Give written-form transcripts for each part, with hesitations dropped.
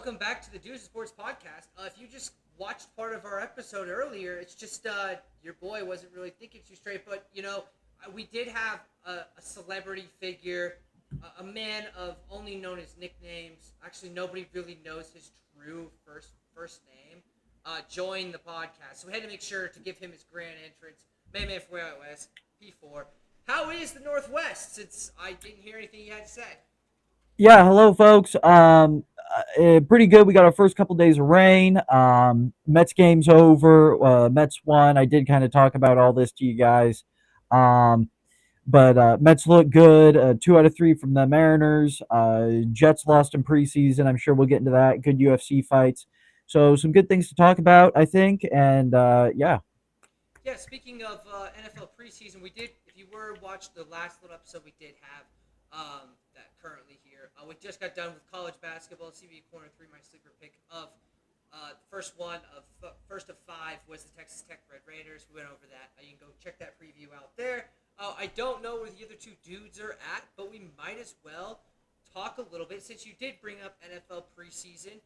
welcome back to the Dudes Sports Podcast. If you just watched part of our episode earlier, it's just your boy wasn't really thinking too straight. But we did have a celebrity figure, a man of only known his nicknames. Actually, nobody really knows his true first name. Join the podcast, so we had to make sure to give him his grand entrance. Man from way out west, P4. How is the Northwest? Since I didn't hear anything you had to say. Yeah, hello, folks. Pretty good. We got our first couple days of rain. Mets game's over. Mets won. I did kind of talk about all this to you guys. Um, but Mets look good. 2 out of 3 from the Mariners. Jets lost in preseason. I'm sure we'll get into that. Good UFC fights. So some good things to talk about, I think. And yeah. Yeah, speaking of NFL preseason, we did. If you were watched the last little episode, we did have that currently here. We just got done with college basketball. CB Corner 3, my sleeper pick of the first of 5 was the Texas Tech Red Raiders. We went over that. You can go check that preview out there. I don't know where the other two dudes are at, but we might as well talk a little bit since you did bring up NFL preseason.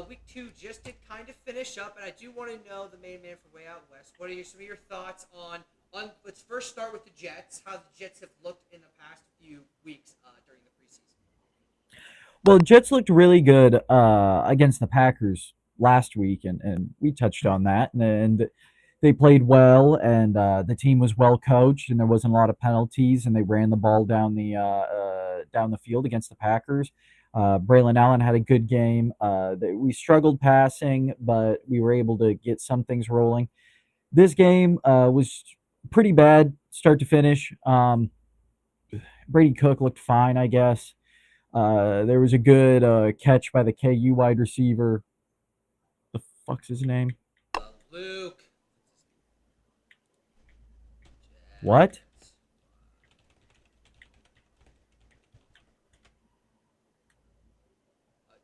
Week 2 just did kind of finish up, and I do want to know the main man from way out west. What are some of your thoughts on? Let's first start with the Jets. How the Jets have looked in the past few weeks during the preseason. Well, Jets looked really good against the Packers last week, and we touched on that. And they played well, and the team was well coached, and there wasn't a lot of penalties, and they ran the ball down the field against the Packers. Braylon Allen had a good game. We struggled passing, but we were able to get some things rolling. This game was pretty bad, start to finish. Brady Cook looked fine, I guess. There was a good catch by the KU wide receiver. The fuck's his name? Luke. What?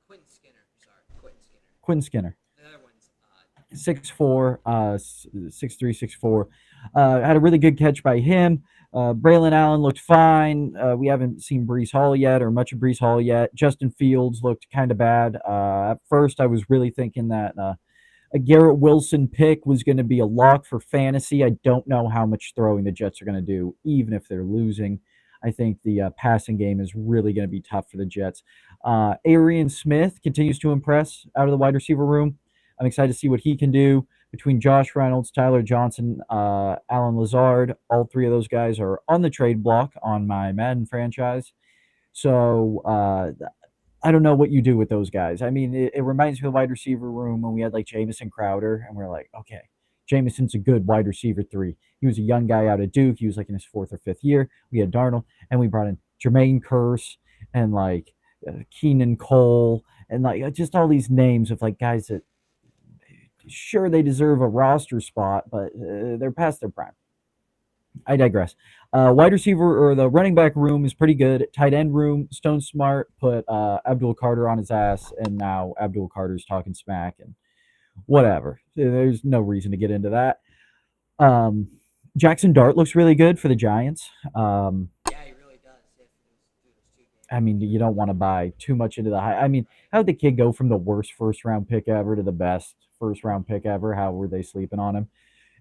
Quentin Skinner. Sorry, Quentin Skinner. Quinn Skinner. The other one's 6'4", 6'3", 6'4". Had a really good catch by him. Braylon Allen looked fine. We haven't seen Brees Hall yet, or much of Brees Hall yet. Justin Fields looked kind of bad. At first, I was really thinking that a Garrett Wilson pick was going to be a lock for fantasy. I don't know how much throwing the Jets are going to do, even if they're losing. I think the passing game is really going to be tough for the Jets. Arian Smith continues to impress out of the wide receiver room. I'm excited to see what he can do between Josh Reynolds, Tyler Johnson, Alan Lazard. All 3 of those guys are on the trade block on my Madden franchise. So I don't know what you do with those guys. I mean, it reminds me of the wide receiver room when we had like Jamison Crowder, and we're like, okay, Jamison's a good wide receiver 3. He was a young guy out of Duke. He was like in his 4th or 5th year. We had Darnold, and we brought in Jermaine Kearse and like Keenan Cole and like just all these names of like guys that sure they deserve a roster spot, but they're past their prime. I digress. Wide receiver or the running back room is pretty good. Tight end room, Stone Smart put Abdul Carter on his ass, and now Abdul Carter's talking smack and whatever. There's no reason to get into that. Um, Jackson Dart looks really good for the Giants. yeah, he really does. Yeah, those 2 games. I mean, you don't want to buy too much into the high. I mean, how did the kid go from the worst first round pick ever to the best first round pick ever? How were they sleeping on him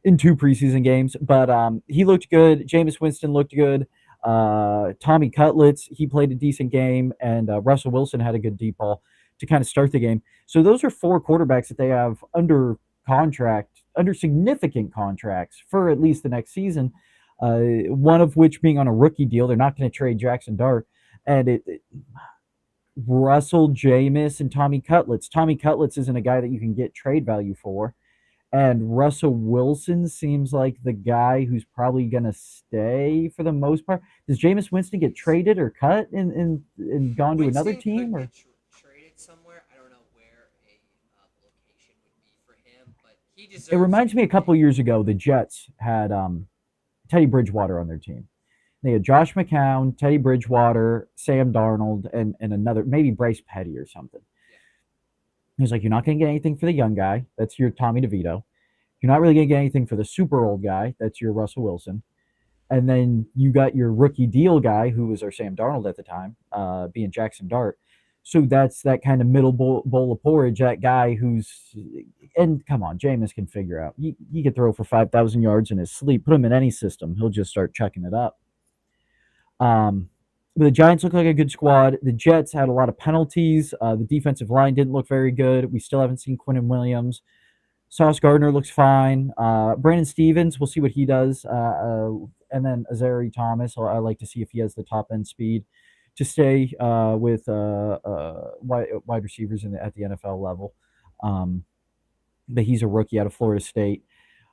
in 2 preseason games? But he looked good. Jameis Winston looked good. Tommy Cutlets, he played a decent game, and Russell Wilson had a good deep ball to kind of start the game. So those are 4 quarterbacks that they have under contract, under significant contracts for at least the next season. One of which being on a rookie deal. They're not going to trade Jackson Dart. And Russell, Jameis, and Tommy Cutlets. Tommy Cutlets isn't a guy that you can get trade value for. And Russell Wilson seems like the guy who's probably going to stay for the most part. Does Jameis Winston get traded or cut and gone to another Winston could team? Or get traded somewhere. I don't know where a location would be for him, but he it deserves reminds me a a couple years ago, the Jets had Teddy Bridgewater on their team. They had Josh McCown, Teddy Bridgewater, Sam Darnold, and another, maybe Bryce Petty or something. yeah. He's like, you're not going to get anything for the young guy. That's your Tommy DeVito. You're not really going to get anything for the super old guy. That's your Russell Wilson. And then you got your rookie deal guy, who was our Sam Darnold at the time, being Jackson Dart. So that's that kind of middle bowl of porridge. That guy who's, and come on, Jameis can figure out. He could throw for 5,000 yards in his sleep. Put him in any system, he'll just start chucking it up. Um, the Giants look like a good squad. The Jets had a lot of penalties. The defensive line didn't look very good. We still haven't seen Quinnen Williams. Sauce Gardner looks fine. Brandon Stevens, we'll see what he does. And then Azari Thomas, I like to see if he has the top end speed to stay with wide receivers at the NFL level. Um, but he's a rookie out of Florida State.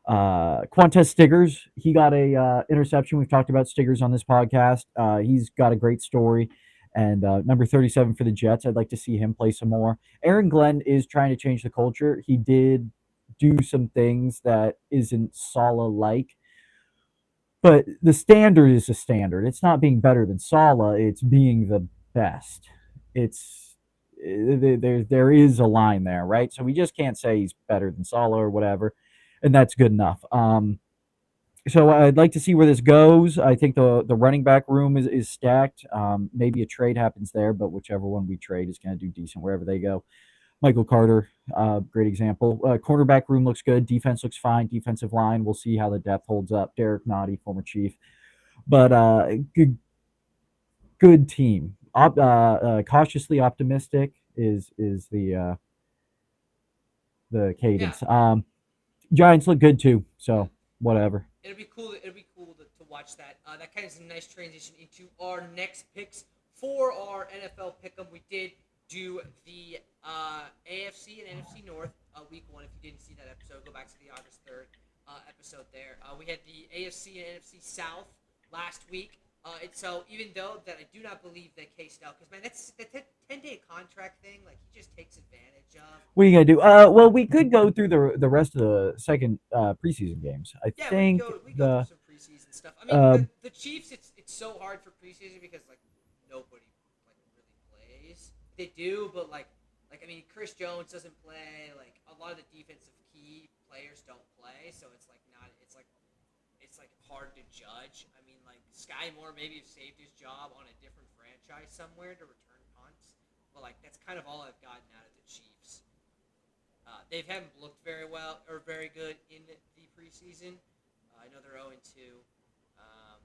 Quantez Stiggers, he got a interception. We've talked about Stiggers on this podcast. He's got a great story. And number 37 for the Jets, I'd like to see him play some more. Aaron Glenn is trying to change the culture. He did do some things that isn't Sala like, but the standard is a standard. It's not being better than Sala, it's being the best. It's there is a line there, right? So we just can't say he's better than Sala or whatever, and that's good enough. So I'd like to see where this goes. I think the running back room is stacked. Maybe a trade happens there, but whichever one we trade is going to do decent wherever they go. Michael Carter, great example. Cornerback room looks good. Defense looks fine. Defensive line, we'll see how the depth holds up. Derek Nottie, former Chief, but good team. Cautiously optimistic is the Yeah, cadence. Giants look good too, so whatever. it'll be cool. It'll be cool to watch that. That kind of is a nice transition into our next picks for our NFL pick'em. We did do the AFC and NFC North week one. If you didn't see that episode, go back to the August 3rd episode there. We had the AFC and NFC South last week. So even though that I do not believe that Case Snell, because man, that's the 10-day contract thing. Like he just takes advantage of. What are you gonna do? Well, we could go through the rest of the second preseason games. I Yeah, think we go through some preseason stuff. I mean, uh, the Chiefs, it's so hard for preseason because like nobody like really plays. They do, but like I mean, Chris Jones doesn't play. Like a lot of the defensive key players don't play, so it's like not. It's like hard to judge. I mean, like Sky Moore maybe have saved his job on a different franchise somewhere to return punts, but like that's kind of all I've gotten out of the Chiefs. They haven't looked very well or very good in the preseason. I know they're 0-2.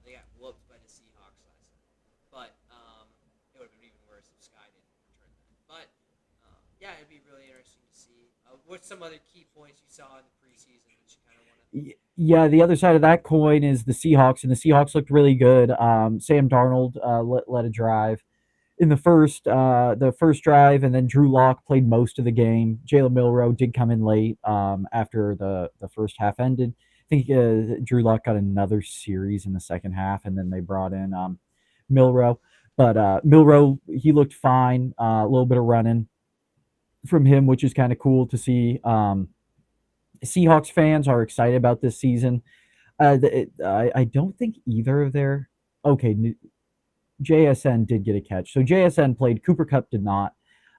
They got whooped by the Seahawks last night, but it would have been even worse if Sky didn't return that. But yeah, it'd be really interesting to see. What's some other key points you saw in the preseason that you kind of want to? yeah, the other side of that coin is the Seahawks, and the Seahawks looked really good. Sam Darnold led a drive in the first drive, and then Drew Lock played most of the game. Jalen Milroe did come in late after the first half ended. I think Drew Lock got another series in the second half, and then they brought in Milroe. But Milroe, he looked fine. A little bit of running from him, which is kind of cool to see. Seahawks fans are excited about this season. I don't think either of their okay. JSN did get a catch, so JSN played. Cooper Cup did not.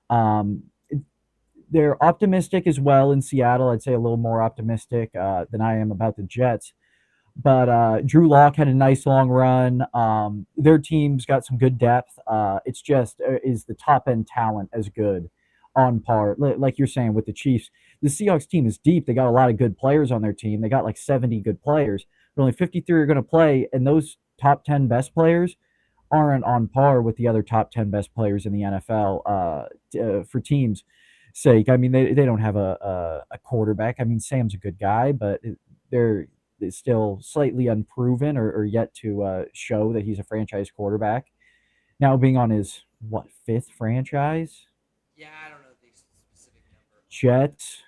Um, they're optimistic as well in Seattle. I'd say a little more optimistic than I am about the Jets. But Drew Lock had a nice long run. Their team's got some good depth. It's just is the top end talent as good on par, like you're saying with the Chiefs. The Seahawks team is deep. They got a lot of good players on their team. They got like 70 good players, but only 53 are going to play, and those top 10 best players aren't on par with the other top 10 best players in the NFL for teams' sake. I mean, they don't have a quarterback. I mean, Sam's a good guy, but they're still slightly unproven or yet to show that he's a franchise quarterback. Now being on his, what, fifth franchise? Yeah, I don't know the specific number. Jets,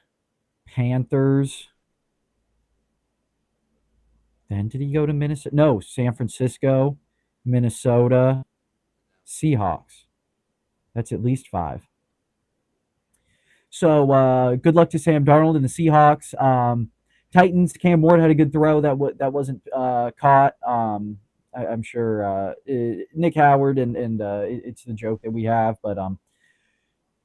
Panthers. Then did he go to Minnesota? No, San Francisco, Minnesota, Seahawks. That's at least five. So good luck to Sam Darnold and the Seahawks. Titans. Cam Ward had a good throw that wasn't caught. I'm sure Nick Howard and it's the joke that we have, but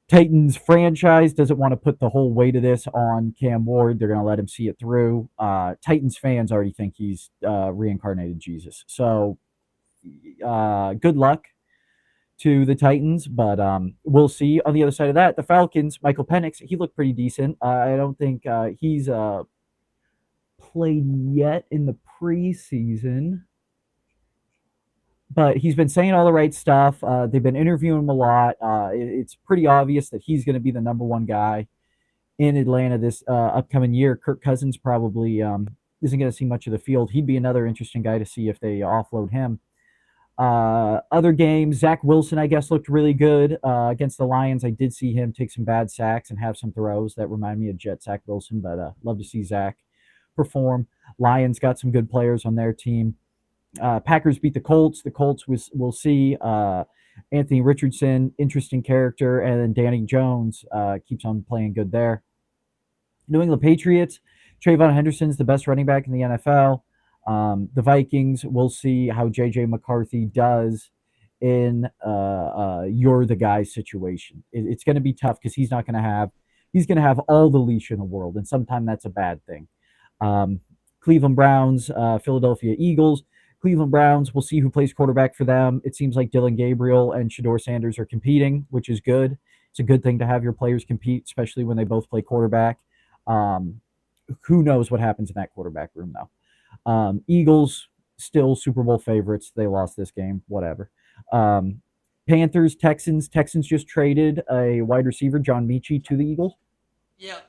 Titans franchise doesn't want to put the whole weight of this on Cam Ward. They're going to let him see it through. Titans fans already think he's reincarnated Jesus. So good luck to the Titans, but we'll see. On the other side of that, the Falcons, Michael Penix, he looked pretty decent. I don't think he's played yet in the preseason, but he's been saying all the right stuff. They've been interviewing him a lot. It's pretty obvious that he's going to be the number one guy in Atlanta this upcoming year. Kirk Cousins probably isn't going to see much of the field. He'd be another interesting guy to see if they offload him. Other games, Zach Wilson, I guess, looked really good against the Lions. I did see him take some bad sacks and have some throws that remind me of Jet Zach Wilson, but love to see Zach perform. Lions got some good players on their team. Packers beat the Colts. The Colts we'll see. Anthony Richardson, interesting character, and then Danny Jones keeps on playing good there. New England Patriots, Trayvon Henderson's the best running back in the NFL. The Vikings, we'll see how J.J. McCarthy does in you're the guy situation. It's going to be tough because he's going to have all the leash in the world, and sometimes that's a bad thing. Cleveland Browns, Philadelphia Eagles. Cleveland Browns, we'll see who plays quarterback for them. It seems like Dylan Gabriel and Shedeur Sanders are competing, which is good. It's a good thing to have your players compete, especially when they both play quarterback. Who knows what happens in that quarterback room, though. Eagles, still Super Bowl favorites. They lost this game, whatever. Panthers, Texans. Texans just traded a wide receiver, John Mechie, to the Eagles. Yeah.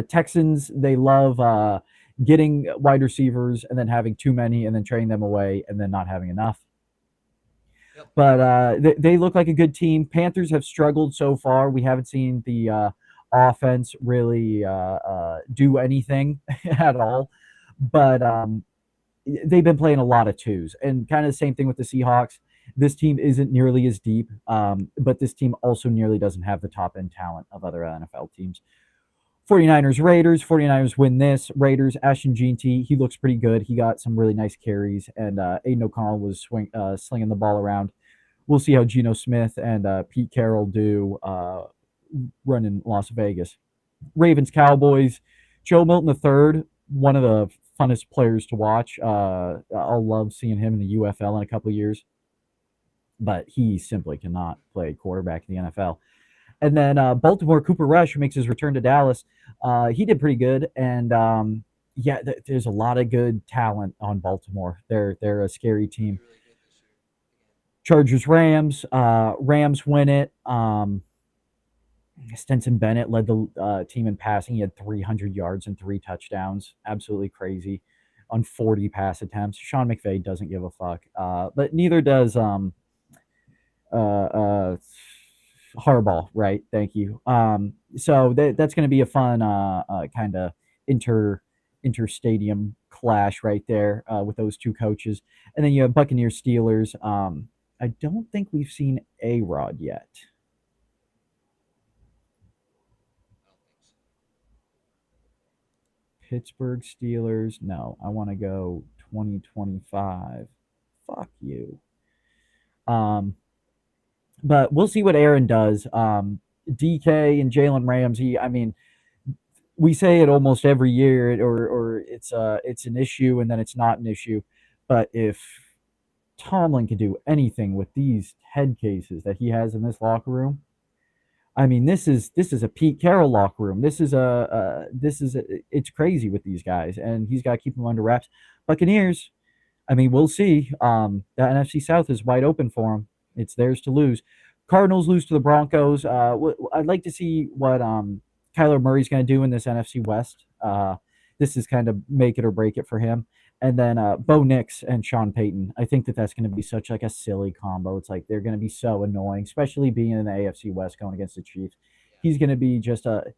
Texans, they love getting wide receivers and then having too many and then trading them away and then not having enough. Yep. But they look like a good team. Panthers have struggled so far. We haven't seen the offense really do anything at all. But they've been playing a lot of twos. And kind of the same thing with the Seahawks. This team isn't nearly as deep, but this team also nearly doesn't have the top end talent of other NFL teams. 49ers, Raiders. 49ers win this. Raiders, Ashton Jeanty, he looks pretty good. He got some really nice carries, and Aiden O'Connell was slinging the ball around. We'll see how Geno Smith and Pete Carroll do running Las Vegas. Ravens, Cowboys. Joe Milton III, one of the funnest players to watch. I'll love seeing him in the UFL in a couple of years, but he simply cannot play quarterback in the NFL. And then Baltimore, Cooper Rush, who makes his return to Dallas, he did pretty good. And there's a lot of good talent on Baltimore. They're a scary team. Really good this year. Chargers, Rams. Rams win it. Stetson Bennett led the team in passing. He had 300 yards and 3 touchdowns. Absolutely crazy on 40 pass attempts. Sean McVay doesn't give a fuck. But neither does Harbaugh, right? Thank you. So that's going to be a fun kind of inter-stadium clash right there with those two coaches. And then you have Buccaneers, Steelers. I don't think we've seen A-Rod yet. I don't think so. Pittsburgh Steelers. No, I want to go 2025. Fuck you. But we'll see what Aaron does. DK and Jalen Ramsey. I mean, we say it almost every year, or it's an issue and then it's not an issue. But if Tomlin could do anything with these head cases that he has in this locker room, I mean, this is a Pete Carroll locker room. It's crazy with these guys, and he's got to keep them under wraps. Buccaneers. I mean, we'll see. The NFC South is wide open for them. It's theirs to lose. Cardinals lose to the Broncos. I'd like to see what Kyler Murray's going to do in this NFC West. This is kind of make it or break it for him. And then Bo Nix and Sean Payton. I think that's going to be such like a silly combo. It's like they're going to be so annoying, especially being in the AFC West going against the Chiefs. Yeah. He's going to be just a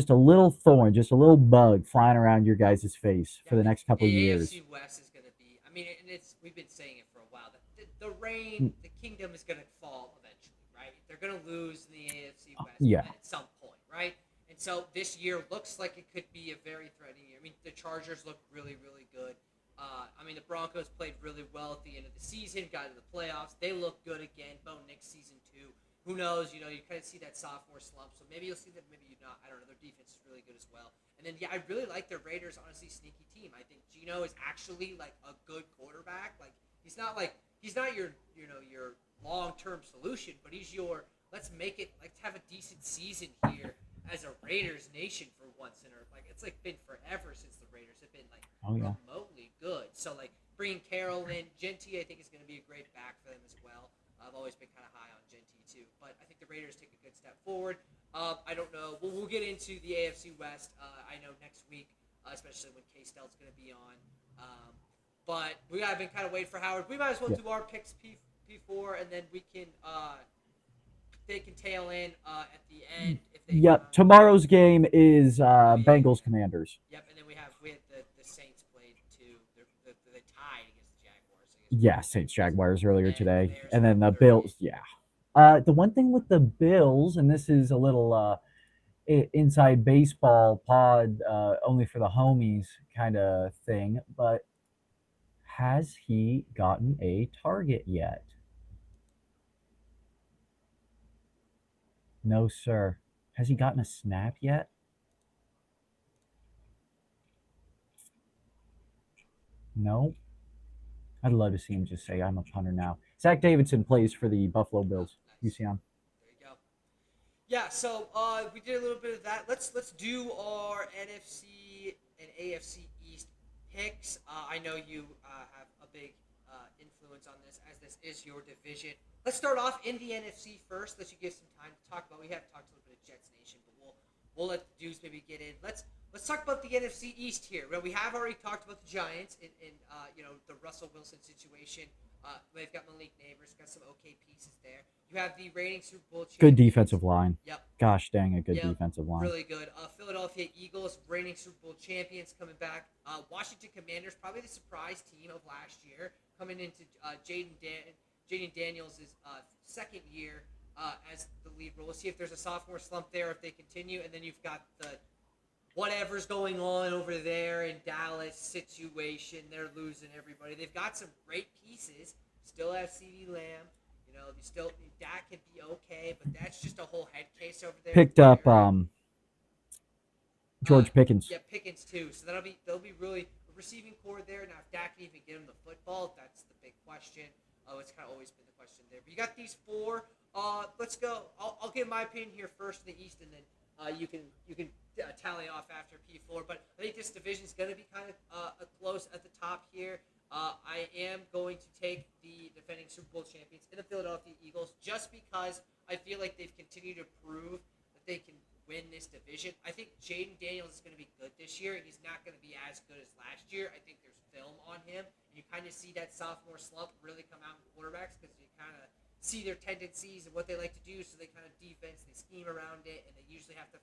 little thorn, just a little bug flying around your guys' face for the next couple of years. The AFC West is going to be. I mean, and we've been saying it for a while. The reign, the kingdom is going to fall eventually, right? They're going to lose in the AFC West at some point, right? And so this year looks like it could be a very threatening year. I mean, the Chargers look really, really good. I mean, the Broncos played really well at the end of the season, got to the playoffs. They look good again. Bo Nix season 2. Who knows? You kind of see that sophomore slump. So maybe you'll see that, maybe you're not. I don't know. Their defense is really good as well. And then, I really like the Raiders, honestly, sneaky team. I think Geno is actually, like, a good quarterback. Like, he's not, like, he's not your your long term solution, but he's your let's make it like have a decent season here as a Raiders nation for once in our like it's like been forever since the Raiders have been like Oh yeah. remotely good. So like bringing Carroll in, Genty I think is going to be a great back for them as well. I've always been kind of high on Genty too, but I think the Raiders take a good step forward. I don't know. We'll get into the AFC West. I know next week, especially when K Stel's going to be on. But we have been kind of waiting for Howard. We might as well Yeah. do our picks P4, and then we can they can tail in at the end if they. Yep. Tomorrow's game is Bengals Commanders. Yep, and then we had the Saints played too. They tied against the Jaguars. Yeah, Saints Jaguars earlier And today, Bears and then the 30. Bills. Yeah. The one thing with the Bills, and this is a little inside baseball pod, only for the homies kind of thing, but has he gotten a target yet? No, sir. Has he gotten a snap yet? No. I'd love to see him just say, I'm a punter now. Zach Davidson plays for the Buffalo Bills. Nice. UCM. There you go. Yeah, so we did a little bit of that. Let's do our NFC and AFC East picks. I know you have a big influence on this, as this is your division. Let's start off in the NFC first. Let you give some time to talk about. We have talked a little bit of Jets Nation, but we'll let the dudes maybe get in. Let's talk about the NFC East here. Well, we have already talked about the Giants in the Russell Wilson situation. They've got Malik Neighbors, got some okay pieces there. You have the reigning Super Bowl champions. Good defensive line. Yep. Gosh dang, a good Yep, defensive line. really good. Philadelphia Eagles, reigning Super Bowl champions, coming back. Washington Commanders, probably the surprise team of last year, coming into Jaden Daniels' second year as the lead role. We'll see if there's a sophomore slump there, if they continue. And then you've got the whatever's going on over there in Dallas situation. They're losing everybody. They've got some great pieces. Still have CeeDee Lamb. Dak can be okay, but that's just a whole head case over there. Picked up George Pickens. Yeah, Pickens too. So they'll be really a receiving core there. Now if Dak can even get him the football, that's the big question. It's kind of always been the question there. But you got these four. Let's go. I'll give my opinion here first in the East, and then you can tally off after P4. But I think this division is going to be kind of close at the top here. I am going to take the defending Super Bowl champions in the Philadelphia Eagles just because I feel like they've continued to prove that they can win this division. I think Jaden Daniels is going to be good this year, and he's not going to be as good as last year. I think there's film on him, and you kind of see that sophomore slump really come out in quarterbacks because you kind of see their tendencies and what they like to do, so they kind of defense, they scheme around it, and they usually have to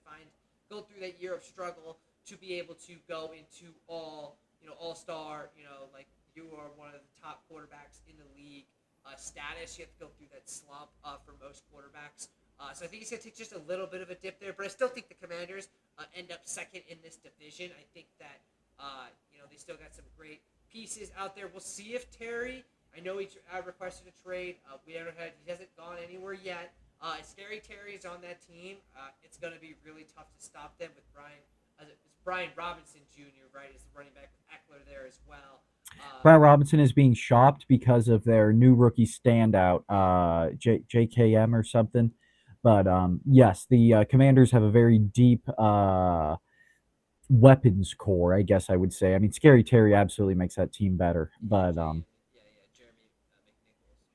go through that year of struggle to be able to go into all-star, like you are one of the top quarterbacks in the league status. You have to go through that slump for most quarterbacks. So I think he's going to take just a little bit of a dip there, but I still think the Commanders end up second in this division. I think that they still got some great pieces out there. We'll see if Terry. I know he requested a trade. He hasn't gone anywhere yet. Scary Terry is on that team. It's going to be really tough to stop them with Brian Robinson Jr. right is the running back with Eckler there as well. Brian Robinson is being shopped because of their new rookie standout, JKM or something. But yes, the Commanders have a very deep weapons core, I guess I would say. I mean, Scary Terry absolutely makes that team better. But Jeremy McNichols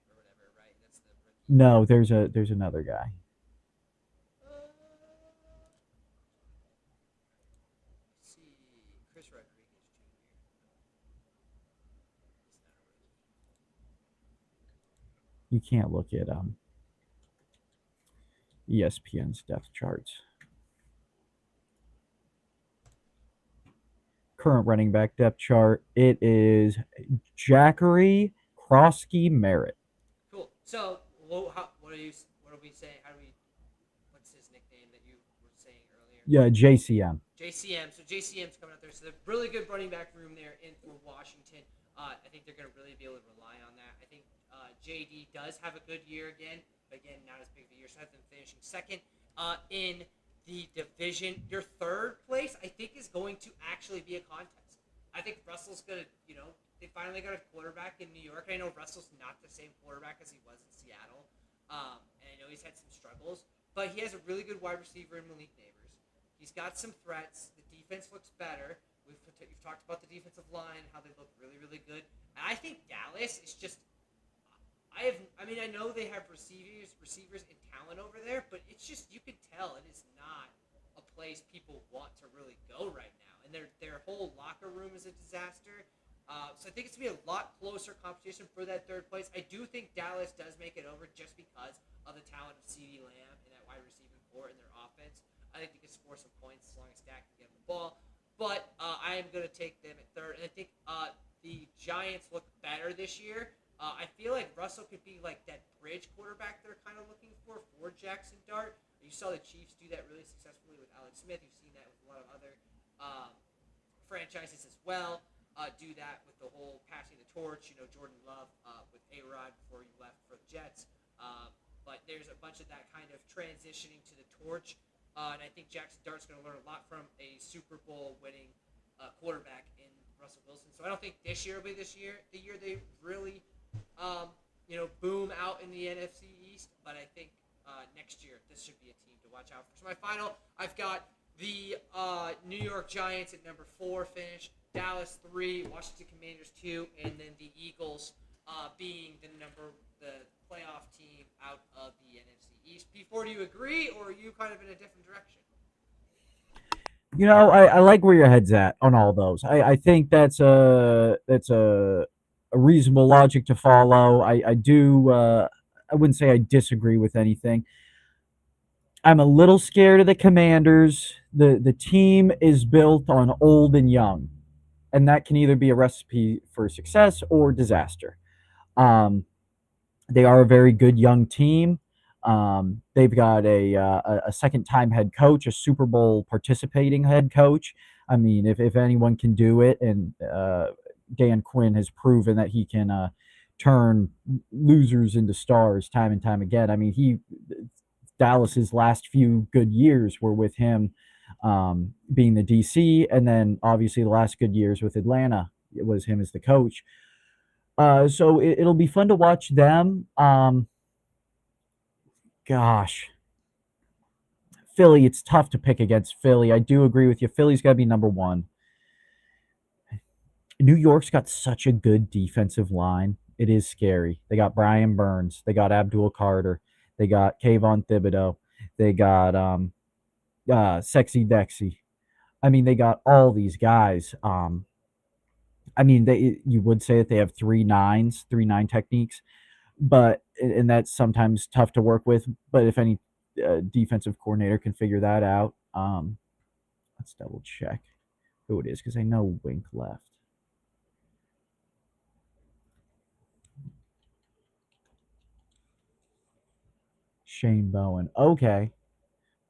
or whatever, right? That's the rookie. no, there's another guy. Let's see, Chris Rodriguez Jr. He's not a rookie. You can't look at ESPN's depth charts. Current running back depth chart. It is Jackery Krosky Merritt. Cool. So, what are we saying? What's his nickname that you were saying earlier? Yeah, JCM. JCM. So JCM's coming out there. So the really good running back room there for Washington. I think they're going to really be able to rely on that. I think JD does have a good year again, but again, not as big of a year. So I have them finishing second in the division. Your third place, I think, is going to actually be a contest. I think Russell's going to, they finally got a quarterback in New York. I know Russell's not the same quarterback as he was in Seattle, and I know he's had some struggles, but he has a really good wide receiver in Malik Neighbors. He's got some threats. The defense looks better. You've talked about the defensive line, how they look really, really good. And I think Dallas is just. I know they have receivers and talent over there, but it's just you can tell it is not a place people want to really go right now, and their whole locker room is a disaster. So I think it's gonna be a lot closer competition for that third place. I do think Dallas does make it over just because of the talent of CeeDee Lamb and that wide receiving core in their offense. I think they can score some points as long as Dak can get the ball. But I am going to take them at third. And I think the Giants look better this year. I feel like Russell could be like that bridge quarterback they're kind of looking for Jackson Dart. You saw the Chiefs do that really successfully with Alex Smith. You've seen that with a lot of other franchises as well. Do that with the whole passing the torch. You know, Jordan Love with A-Rod before he left for the Jets. But there's a bunch of that kind of transitioning to the torch. And I think Jackson Dart's going to learn a lot from a Super Bowl winning quarterback in Russell Wilson. So I don't think this year will be the year they really, boom out in the NFC East. But I think next year this should be a team to watch out for. So my final, I've got the New York Giants at number 4 finish, Dallas 3, Washington Commanders 2, and then the Eagles being the playoff team out of the NFC East. P4, do you agree, or are you kind of in a different direction? I like where your head's at on all those. I think that's a reasonable logic to follow. I do. I wouldn't say I disagree with anything. I'm a little scared of the Commanders. The team is built on old and young, and that can either be a recipe for success or disaster. Um, they are a very good young team. They've got a second time head coach, a Super Bowl participating head coach. I mean, if anyone can do it, and Dan Quinn has proven that he can turn losers into stars time and time again. I mean, Dallas's last few good years were with him being the DC, and then obviously the last good years with Atlanta, it was him as the coach. So it'll be fun to watch them. Gosh, Philly, it's tough to pick against Philly. I do agree with you. Philly's got to be number 1. New York's got such a good defensive line. It is scary. They got Brian Burns. They got Abdul Carter. They got Kayvon Thibodeau. They got Sexy Dexy. I mean, they got all these guys. I mean, you would say that they have 3 9 techniques, but and that's sometimes tough to work with. But if any defensive coordinator can figure that out, let's double check who it is because I know Wink left. Shane Bowen. Okay,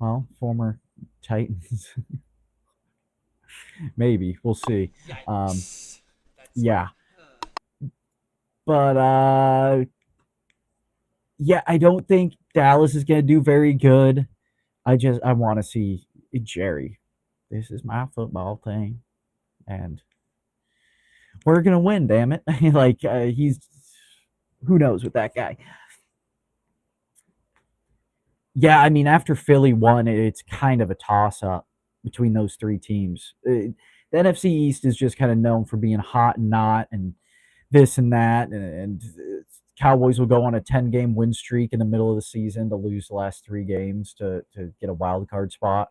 well, former Titans. Maybe we'll see. Yikes. Yeah, but yeah, I don't think Dallas is going to do very good. I want to see Jerry. This is my football team, and we're gonna win. Damn it! Like he's who knows with that guy. Yeah, I mean after Philly won, it's kind of a toss up between those 3 teams. The NFC East is just kind of known for being hot and not, and this and that, and Cowboys will go on a 10-game win streak in the middle of the season to lose the last 3 games to get a wild card spot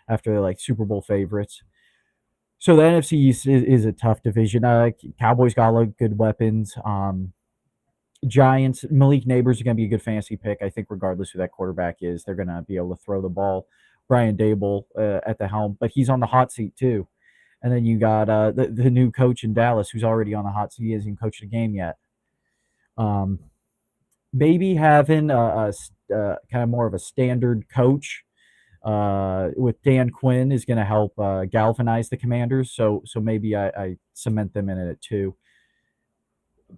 after they're like Super Bowl favorites. So the NFC East is a tough division. Cowboys got a lot of good weapons. Giants, Malik Neighbors are going to be a good fantasy pick. I think regardless who that quarterback is, they're going to be able to throw the ball. Brian Dable at the helm, but he's on the hot seat too. And then you got the new coach in Dallas who's already on the hot seat. He hasn't coached a game yet. Maybe having kind of more of a standard coach with Dan Quinn is going to help galvanize the Commanders. So maybe I cement them in it too.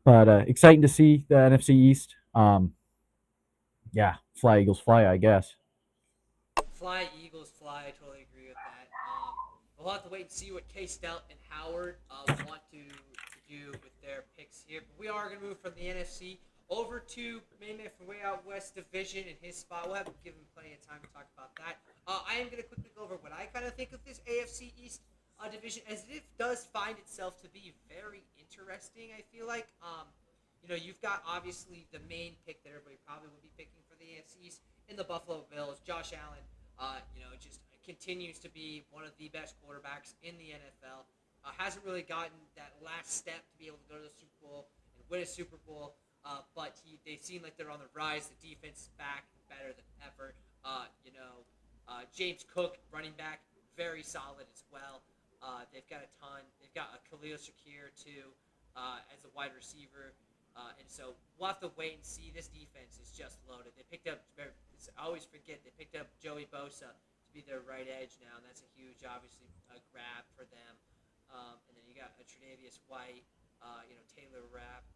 But exciting to see the NFC East. Yeah, fly Eagles fly, I guess. Fly, Eagles, fly. I totally agree with that. We'll have to wait and see what K Stout and Howard want to do with their picks here. But we are going to move from the NFC over to main man from way out west division in his spot. We'll have to give him plenty of time to talk about that. I am going to quickly go over what I kind of think of this AFC East division, as it does find itself to be very interesting. I feel like, you've got obviously the main pick that everybody probably will be picking for the AFC East in the Buffalo Bills. Josh Allen, just continues to be one of the best quarterbacks in the NFL. Hasn't really gotten that last step to be able to go to the Super Bowl and win a Super Bowl, but they seem like they're on the rise. The defense is back better than ever. James Cook, running back, very solid as well. They've got a ton. They've got a Khalil Shakir too as a wide receiver, and so we'll have to wait and see. This defense is just loaded. They picked up. I always forget they picked up Joey Bosa to be their right edge now, and that's a huge, obviously, grab for them. And then you got Tre'Davious White, Taylor Rapp,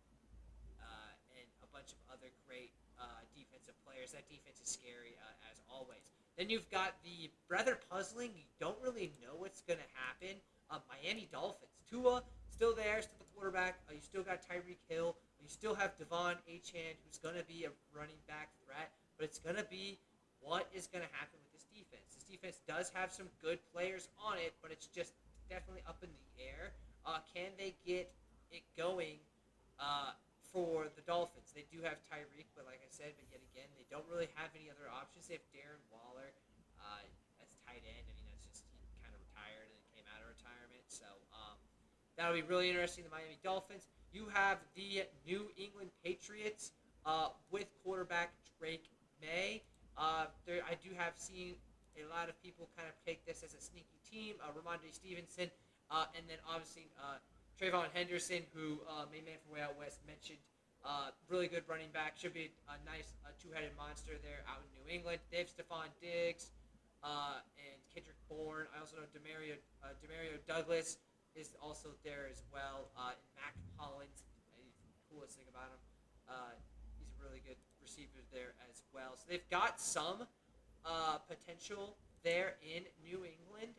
and a bunch of other great defensive players. That defense is scary as always. Then you've got the rather puzzling. You don't really know what's going to happen. Miami Dolphins. Tua still there, still the quarterback. You still got Tyreek Hill. You still have Devon Achane, who's going to be a running back threat. But it's going to be what is going to happen with this defense. This defense does have some good players on it, but it's just definitely up in the air. Can they get it going for the Dolphins? They do have Tyreek, but like I said, but yet again, they don't really have any other options. They have Darren Waller as tight end. I mean, that's just he kind of retired and then came out of retirement. So that'll be really interesting. The Miami Dolphins. You have the New England Patriots with quarterback Drake May. I do have seen a lot of people kind of take this as a sneaky team. Ramondre Stevenson, and then obviously Trayvon Henderson, who main man from way out west mentioned. Really good running back. Should be a nice two-headed monster there out in New England. They have Stephon Diggs and Kendrick Bourne. I also know Demario Douglas is also there as well. And Mac Hollins, the coolest thing about him. He's a really good receiver there as well. So they've got some potential there in New England.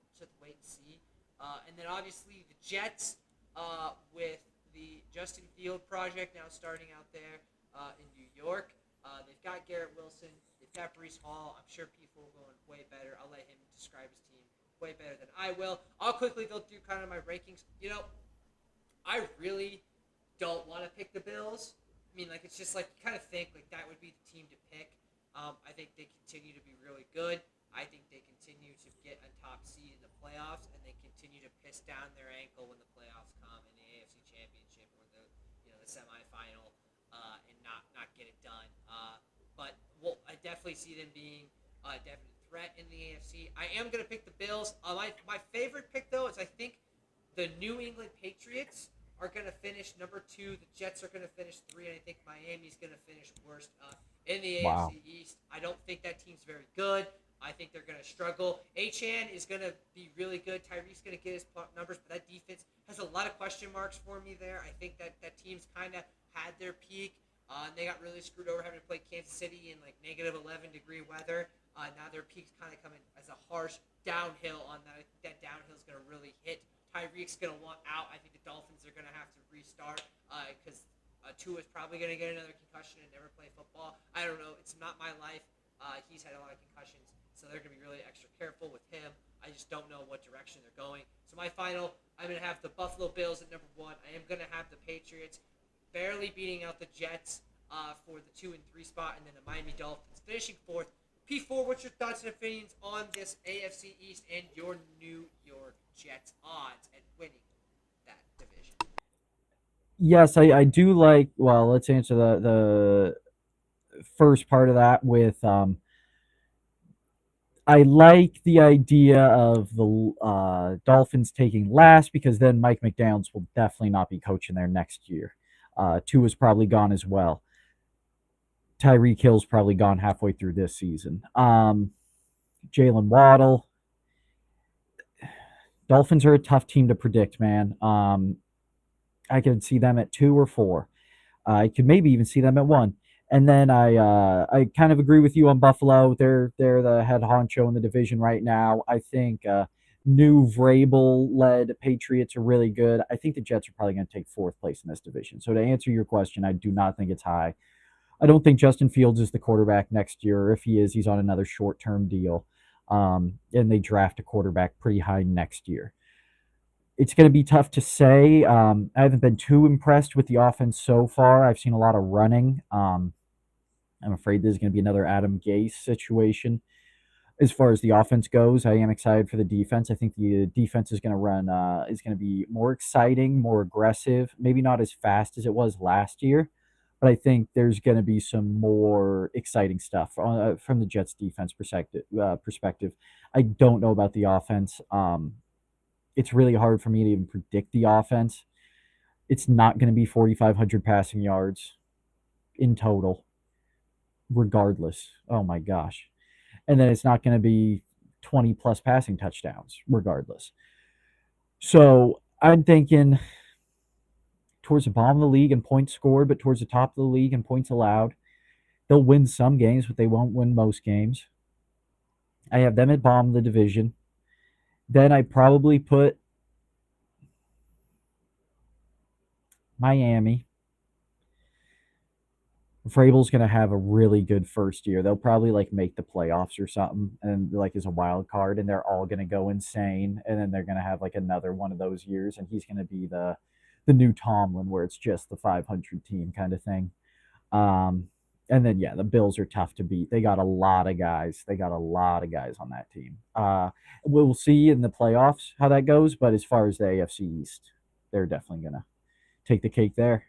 Just have to wait and see. And then obviously the Jets with the Justin Field project now starting out there in New York. They've got Garrett Wilson. They've got Breece Hall. I'm sure people are going way better. I'll let him describe his team way better than I will. I'll quickly go through kind of my rankings. I really don't want to pick the Bills. I mean, it's just you kind of think that would be the team to pick. I think they continue to be really good. I think they continue to get a top seed in the playoffs, and they continue to piss down their ankle when the playoffs come in the AFC Championship or the semifinal, and not get it done. But I definitely see them being a definite threat in the AFC. I am going to pick the Bills. My favorite pick though is I think the New England Patriots are going to finish number 2. The Jets are going to finish 3, and I think Miami's going to finish worst in the AFC East. I don't think that team's very good. I think they're going to struggle. Achane is going to be really good. Tyreek's going to get his numbers, but that defense has a lot of question marks for me there. I think that team's kind of had their peak. And they got really screwed over having to play Kansas City in negative 11-degree weather. Now their peak's kind of coming as a harsh downhill on that. That downhill is going to really hit. Tyreek's going to want out. I think the Dolphins are going to have to restart because Tua's probably going to get another concussion and never play football. I don't know. It's not my life. He's had a lot of concussions, so they're going to be really extra careful with him. I just don't know what direction they're going. So my final, I'm going to have the Buffalo Bills at number 1. I am going to have the Patriots barely beating out the Jets for the 2 and 3 spot, and then the Miami Dolphins finishing 4th. P4, what's your thoughts and opinions on this AFC East and your New York Jets odds at winning that division? Yes, I do like. Well, let's answer the first part of that with I like the idea of the Dolphins taking last because then Mike McDaniels will definitely not be coaching there next year. Two is probably gone as well. Tyreek Hill's probably gone halfway through this season. Jalen Waddle. Dolphins are a tough team to predict, man. I could see them at 2 or 4. I could maybe even see them at 1. And then I kind of agree with you on Buffalo. They're the head honcho in the division right now. I think new Vrabel led Patriots are really good. I think the Jets are probably going to take fourth place in this division. So to answer your question, I do not think it's high. I don't think Justin Fields is the quarterback next year. If he is, he's on another short term deal. And they draft a quarterback pretty high next year. It's going to be tough to say. I haven't been too impressed with the offense so far. I've seen a lot of running. I'm afraid this is going to be another Adam Gase situation. As far as the offense goes, I am excited for the defense. I think the defense is going to is going to be more exciting, more aggressive, maybe not as fast as it was last year, but I think there's going to be some more exciting stuff from the Jets defense perspective. I don't know about the offense. It's really hard for me to even predict the offense. It's not going to be 4,500 passing yards in total, regardless. Oh my gosh. And then it's not going to be 20 plus passing touchdowns, regardless. So I'm thinking towards the bottom of the league in points scored, but towards the top of the league in points allowed. They'll win some games, but they won't win most games. I have them at bottom of the division. Then I probably put Miami. Vrabel's going to have a really good first year. They'll probably like make the playoffs or something, and like as a wild card, and they're all going to go insane, and then they're going to have like another one of those years, and he's going to be the new Tomlin, where it's just the 500 team kind of thing. Um, and then yeah, the Bills are tough to beat. They got a lot of guys. They got a lot of guys on that team. We'll see in the playoffs how that goes, but as far as the AFC East, they're definitely going to take the cake there.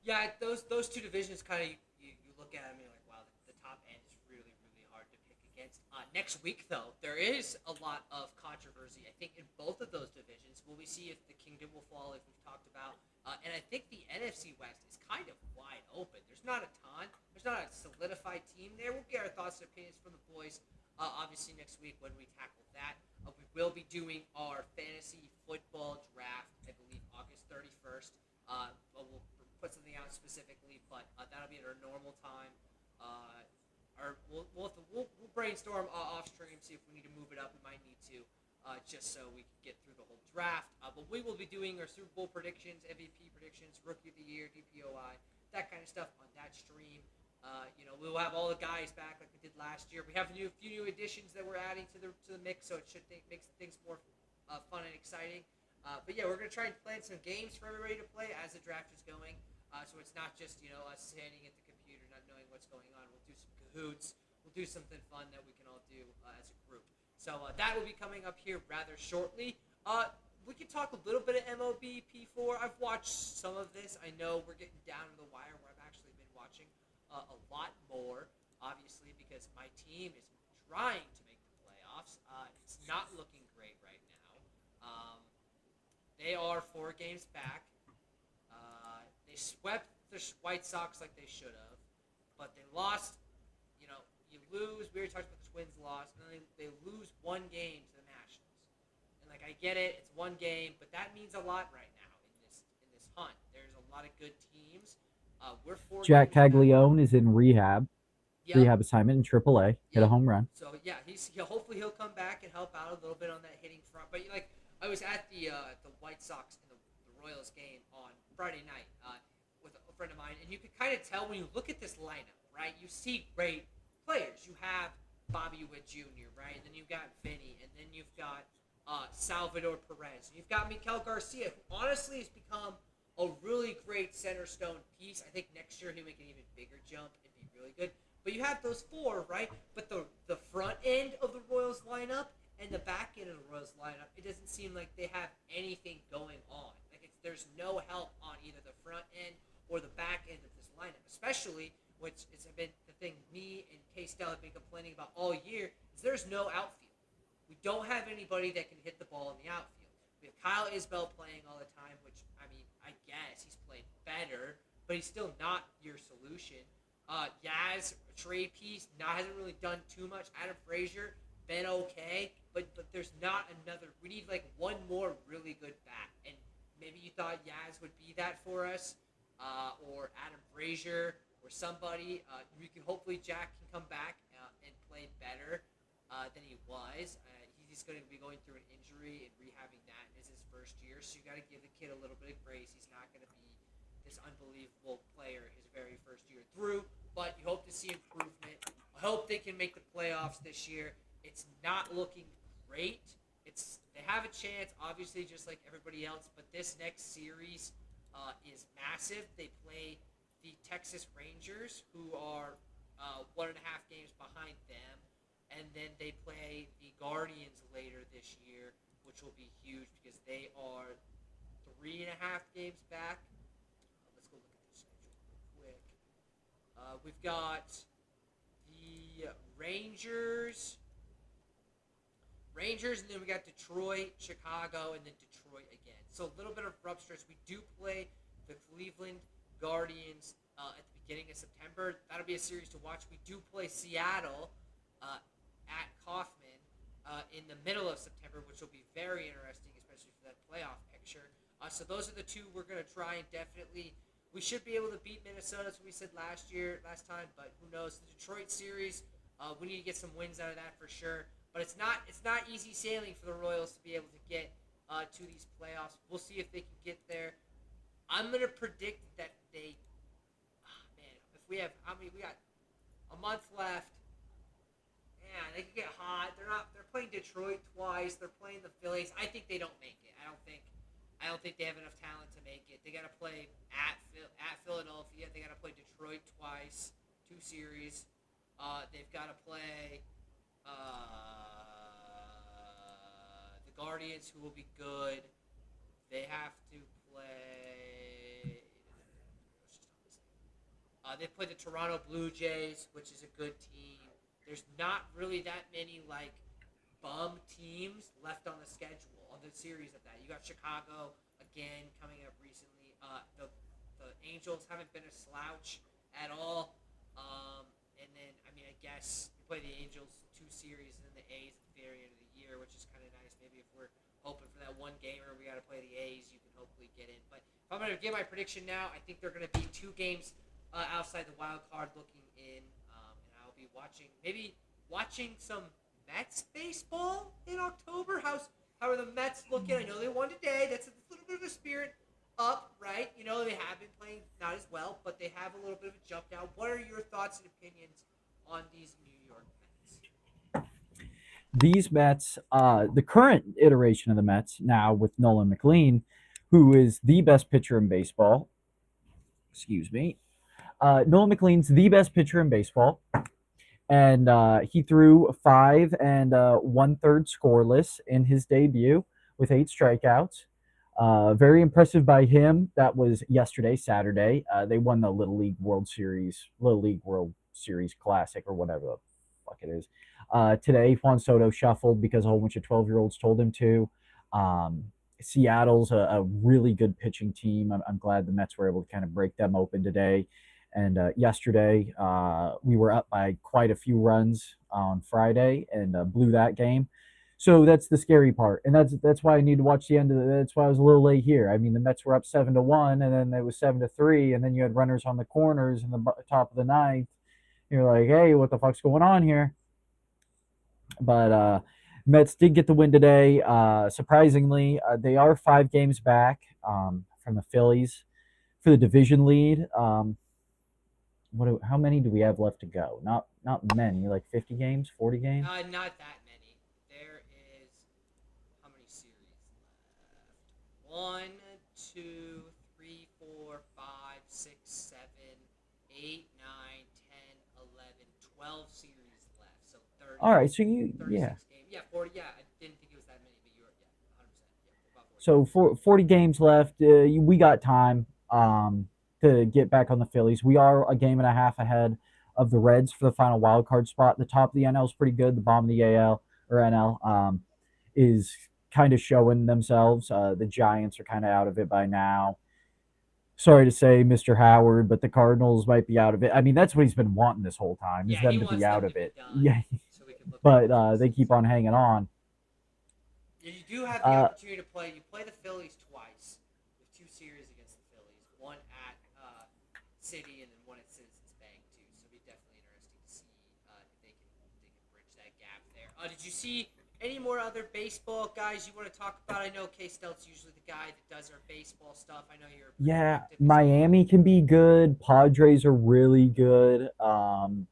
Yeah, those two divisions kind of you look at them and you're like, wow, the top end is really really hard to pick against. Next week though, there is a lot of controversy. I think in both of those divisions, will we see if the Kingdom will fall, like we've talked about, and I think the NFC West is kind of wide open. There's not a ton. There's not a solidified team there. We'll get our thoughts and opinions from the boys. Obviously next week when we tackle that, we will be doing our fantasy football draft. I believe August 31st. We'll put something out specifically, but that'll be at our normal time. Or we'll brainstorm off stream, see if we need to move it up. We might need to, just so we can get through the whole draft. But we will be doing our Super Bowl predictions, MVP predictions, Rookie of the Year, DPOI, that kind of stuff on that stream. We'll have all the guys back like we did last year. We have a few new additions that we're adding to the mix, so it should make things more fun and exciting. But yeah, we're gonna try and plan some games for everybody to play as the draft is going. So it's not just us standing at the computer not knowing what's going on. We'll do some cahoots. We'll do something fun that we can all do as a group. So that will be coming up here rather shortly. We could talk a little bit of MLB P4. I've watched some of this. I know we're getting down to the wire where I've actually been watching a lot more, obviously, because my team is trying to make the playoffs. It's not looking great right now. They are 4 games back. They swept the White Sox like they should have, but they lost. You lose. We already talked about the Twins lost, and then they lose 1 game to the Nationals. And like I get it, it's 1 game, but that means a lot right now in this hunt. There's a lot of good teams. We're 4 Jack games back. Caglione is in Yep. rehab assignment in AAA. Hit a Yep. home run. So yeah, hopefully he'll come back and help out a little bit on that hitting front. But like I was at the White Sox and the Royals game on Friday night with a friend of mine, and you could kind of tell when you look at this lineup, right? You see great players. You have Bobby Witt Jr., right? And then you've got Vinny, and then you've got Salvador Perez. And you've got Miguel Garcia, who honestly has become a really great center stone piece. I think next year he'll make an even bigger jump and be really good. But you have those 4, right? But the front end of the Royals lineup and the back end of the Royals lineup, it doesn't seem like they have anything going on. Like there's no help on either the front end or the back end of this lineup, especially which has been the thing me and K-Stel have been complaining about all year, is there's no outfield. We don't have anybody that can hit the ball in the outfield. We have Kyle Isbell playing all the time, which, I mean, I guess he's played better, but he's still not your solution. Yaz, trade piece, hasn't really done too much. Adam Frazier, been okay, but there's not another. We need like 1 more really good bat, and maybe you thought Yaz would be that for us, or Adam Frazier, or somebody. Hopefully Jack can come back and play better than he was. he's going to be going through an injury and rehabbing that is his first year. So you got to give the kid a little bit of grace. He's not going to be this unbelievable player his very first year through, but you hope to see improvement. I hope they can make the playoffs this year. It's not looking great. They have a chance, obviously, just like everybody else, but this next series is massive. They play the Texas Rangers, who are 1.5 games behind them, and then they play the Guardians later this year, which will be huge because they are 3.5 games back. Let's go look at their schedule real quick. We've got the Rangers, and then we got Detroit, Chicago, and then Detroit again. So a little bit of rough stretch. We do play the Cleveland Guardians at the beginning of September. That'll be a series to watch. We do play Seattle at Kauffman in the middle of September, which will be very interesting, especially for that playoff picture. So those are the two we're going to try and definitely. We should be able to beat Minnesota, as we said last time, but who knows? The Detroit series, we need to get some wins out of that for sure. But it's not easy sailing for the Royals to be able to get to these playoffs. We'll see if they can get there. I'm gonna predict that they. If we got a month left. Man, they could get hot. They're playing Detroit twice. They're playing the Phillies. I think they don't make it. I don't think they have enough talent to make it. They got to play at Philadelphia. They got to play Detroit twice, 2 series. They've got to play the Guardians, who will be good. They have to play. They play the Toronto Blue Jays, which is a good team. There's not really that many bum teams left on the schedule on the series of that. You got Chicago again coming up recently. The Angels haven't been a slouch at all. And then I guess you play the Angels 2 series and then the A's at the very end of the year, which is kind of nice. Maybe if we're hoping for that one gamer, we got to play the A's. You can hopefully get in. But if I'm going to give my prediction now, I think they're going to be 2 games outside the wild card looking in. I'll be watching some Mets baseball in October. How are the Mets looking? I know they won today. That's a little bit of a spirit up, right? They have been playing not as well, but they have a little bit of a jump now. What are your thoughts and opinions on these New York Mets? These Mets, the current iteration of the Mets, now with Nolan McLean, who is the best pitcher in baseball. Excuse me. Nolan McLean's the best pitcher in baseball. And he threw 5 1/3 scoreless in his debut with 8 strikeouts. Very impressive by him. That was yesterday, Saturday. They won the Little League World Series Classic, or whatever the fuck it is. Today, Juan Soto shuffled because a whole bunch of 12-year-olds told him to. Seattle's a really good pitching team. I'm glad the Mets were able to kind of break them open today. And yesterday, we were up by quite a few runs on Friday and blew that game. So that's the scary part, and that's why I need to watch the end of it. That's why I was a little late here. I mean, the Mets were up 7-1, and then it was 7-3, and then you had runners on the corners in the top of the ninth. You're like, hey, what the fuck's going on here? But Mets did get the win today. Surprisingly, they are 5 games back from the Phillies for the division lead. How many do we have left to go? Not many, like 50 games, 40 games? Not that many. There is how many series left? 1, 2, 3, 4, 5, 6, 7, 8, 9, 10, 11, 12 series left. So 30. All right, so 36 games. Yeah, 40. Yeah, I didn't think it was that many, but you're 100%. Yeah, about 40. So 40 games left. We got time to get back on the Phillies. We are a game and a half ahead of the Reds for the final wild card spot. The top of the NL is pretty good. The bottom of the AL or NL is kind of showing themselves. The Giants are kind of out of it by now. Sorry to say, Mr. Howard, but the Cardinals might be out of it. I mean, that's what he's been wanting this whole time, is them to be out of it. Yeah, so we can look but they keep on hanging on. Yeah, you do have the opportunity to play. You play the Phillies twice with 2 series against the Phillies. One at City and then one at Citizens Bank too. So it'll be definitely interesting to see if they can bridge that gap there. Did you see any more other baseball guys you want to talk about? I know K Stelt's usually the guy that does our baseball stuff. I know you're pretty Yeah, active as well. Miami can be good. Padres are really good.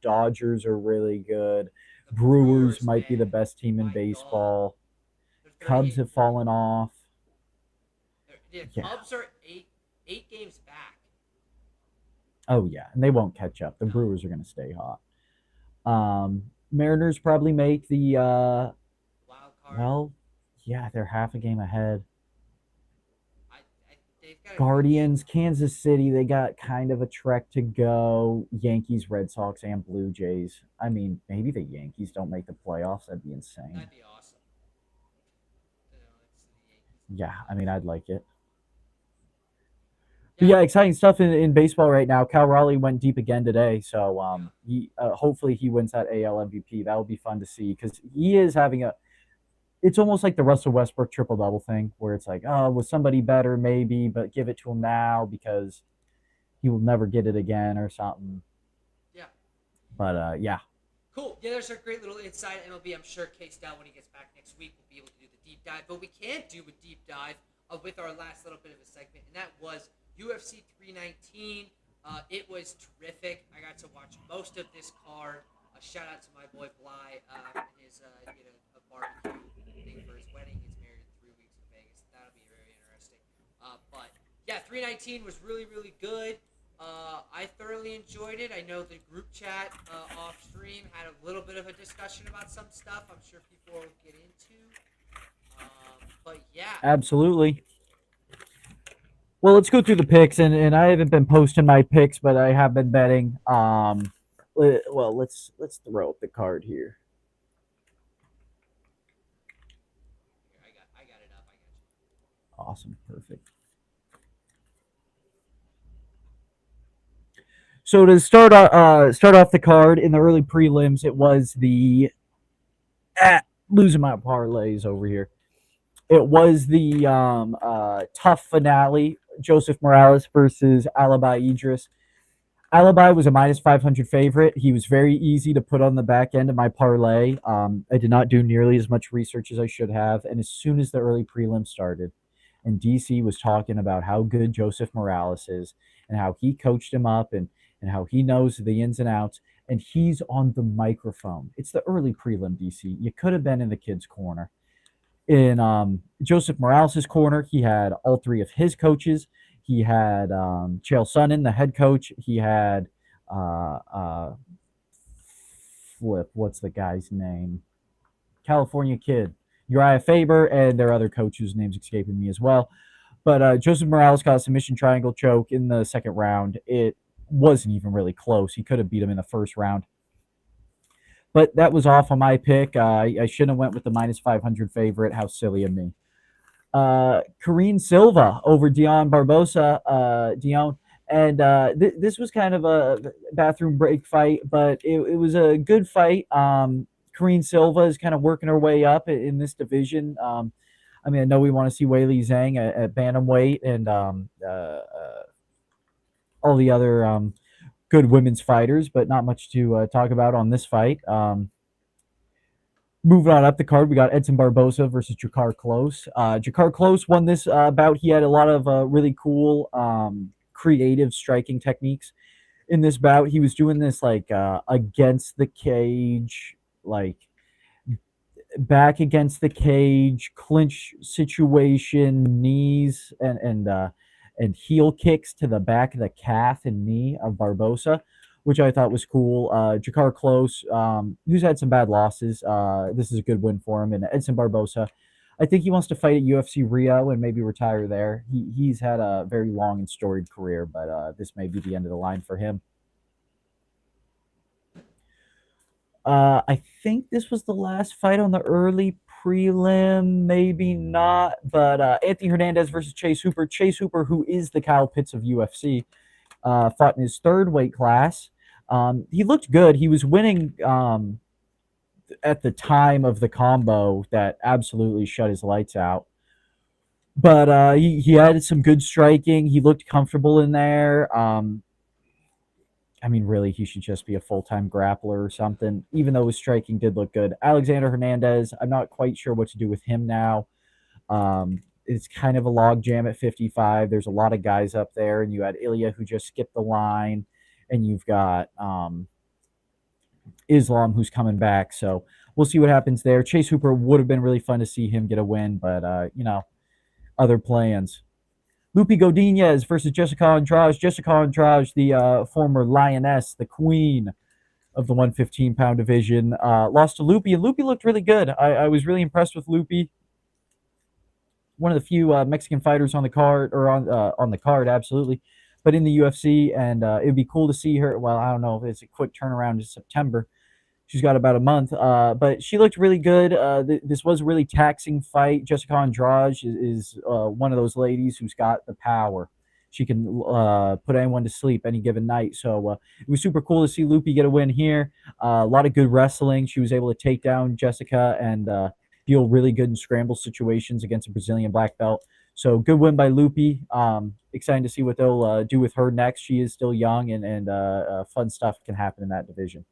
Dodgers are really good. The Brewers Brewers, might be the man, best team in my God, baseball. they're Cubs 38 and have 40. fallen off. The Yeah. Cubs are eight games back. Oh yeah, and they won't catch up. The No, Brewers are going to stay hot. Mariners probably make the wild card. well, yeah, they're half a game ahead. I, they've got a good Guardians, shot. Kansas City, they got kind of a trek to go. Yankees, Red Sox, and Blue Jays. I mean, maybe the Yankees don't make the playoffs. That'd be insane. That'd be awesome. It's the Yankees. Yeah, I mean, I'd like it. But Yeah, yeah, exciting stuff in baseball right now. Cal Raleigh went deep again today, so yeah, hopefully he wins that AL MVP. That will be fun to see because he is having a. It's almost like the Russell Westbrook triple double thing, where it's like, oh, was somebody better maybe, but give it to him now because he will never get it again or something. yeah. But yeah, Cool. Yeah, there's a great little inside MLB. I'm sure Case Dow, when he gets back next week, will be able to do the deep dive. But we can't do a deep dive with our last little bit of a segment, and that was UFC 319. It was terrific. I got to watch most of this card. Shout out to my boy Bly and his did a barbecue thing for his wedding. He's married in 3 weeks in Vegas. That'll be very interesting. But yeah, 319 was really really good. I thoroughly enjoyed it. I know the group chat off stream had a little bit of a discussion about some stuff. I'm sure people will get into. But yeah, absolutely. Well, let's go through the picks, and I haven't been posting my picks, but I have been betting. Well, let's throw up the card here. here, I got it up. I got you. Awesome, perfect. So to start off the card in the early prelims, it was the losing my parlays over here. It was the tough finale, Joseph Morales versus Alibi Idris. Alibi was a minus 500 favorite. He was very easy to put on the back end of my parlay. I did not do nearly as much research as I should have. And as soon as the early prelim started, and DC was talking about how good Joseph Morales is and how he coached him up and how he knows the ins and outs, and he's on the microphone. It's the early prelim, DC. You could have been in the kids' corner. In Joseph Morales' corner, he had all three of his coaches. He had Chael Sonnen, the head coach. He had uh, uh, Flip. What's the guy's name? California Kid, Uriah Faber, and their other coach whose name's escaping me as well. But Joseph Morales got a submission triangle choke in the second round. It wasn't even really close. He could have beat him in the first round. But that was off on my pick. I shouldn't have went with the minus 500 favorite. How silly of me. Karine Silva over Dion Barbosa. Dion. And this was kind of a bathroom break fight, but it was a good fight. Karine Silva is kind of working her way up in this division. I mean, I know we want to see Weili Zhang at bantamweight and all the other good women's fighters, but not much to talk about on this fight. Moving on up the card, we got Edson Barbosa versus Jakar Close. Jakar Close won this bout. He had a lot of really cool, creative striking techniques in this bout. He was doing this like against the cage, like back against the cage, clinch situation, knees and heel kicks to the back of the calf and knee of Barbosa, which I thought was cool. Jakar Close, who's had some bad losses, this is a good win for him. And Edson Barbosa, I think he wants to fight at UFC Rio and maybe retire there. He's had a very long and storied career, but this may be the end of the line for him. I think this was the last fight on the early prelim, maybe not, but Anthony Hernandez versus Chase Hooper. Chase Hooper, who is the Kyle Pitts of UFC, fought in his third weight class. He looked good. He was winning at the time of the combo that absolutely shut his lights out. But he had some good striking. He looked comfortable in there. I mean, really, he should just be a full-time grappler or something. Even though his striking did look good, Alexander Hernandez, I'm not quite sure what to do with him now. It's kind of a logjam at 55. There's a lot of guys up there, and you had Ilya who just skipped the line, and you've got Islam who's coming back. So we'll see what happens there. Chase Hooper would have been really fun to see him get a win, but other plans. Lupi Godinez versus Jessica Andrade. Jessica Andrade, the former lioness, the queen of the 115-pound division, lost to Lupi, and Lupi looked really good. I was really impressed with Lupi. One of the few Mexican fighters on the card, or on the card, absolutely, but in the UFC, and it'd be cool to see her. Well, I don't know if it's a quick turnaround in September. She's got about a month, but she looked really good. This was a really taxing fight. Jessica Andrade is one of those ladies who's got the power. She can put anyone to sleep any given night. So it was super cool to see Lupi get a win here. A lot of good wrestling. She was able to take down Jessica and feel really good in scramble situations against a Brazilian black belt. So good win by Lupi. Exciting to see what they'll do with her next. She is still young, and fun stuff can happen in that division.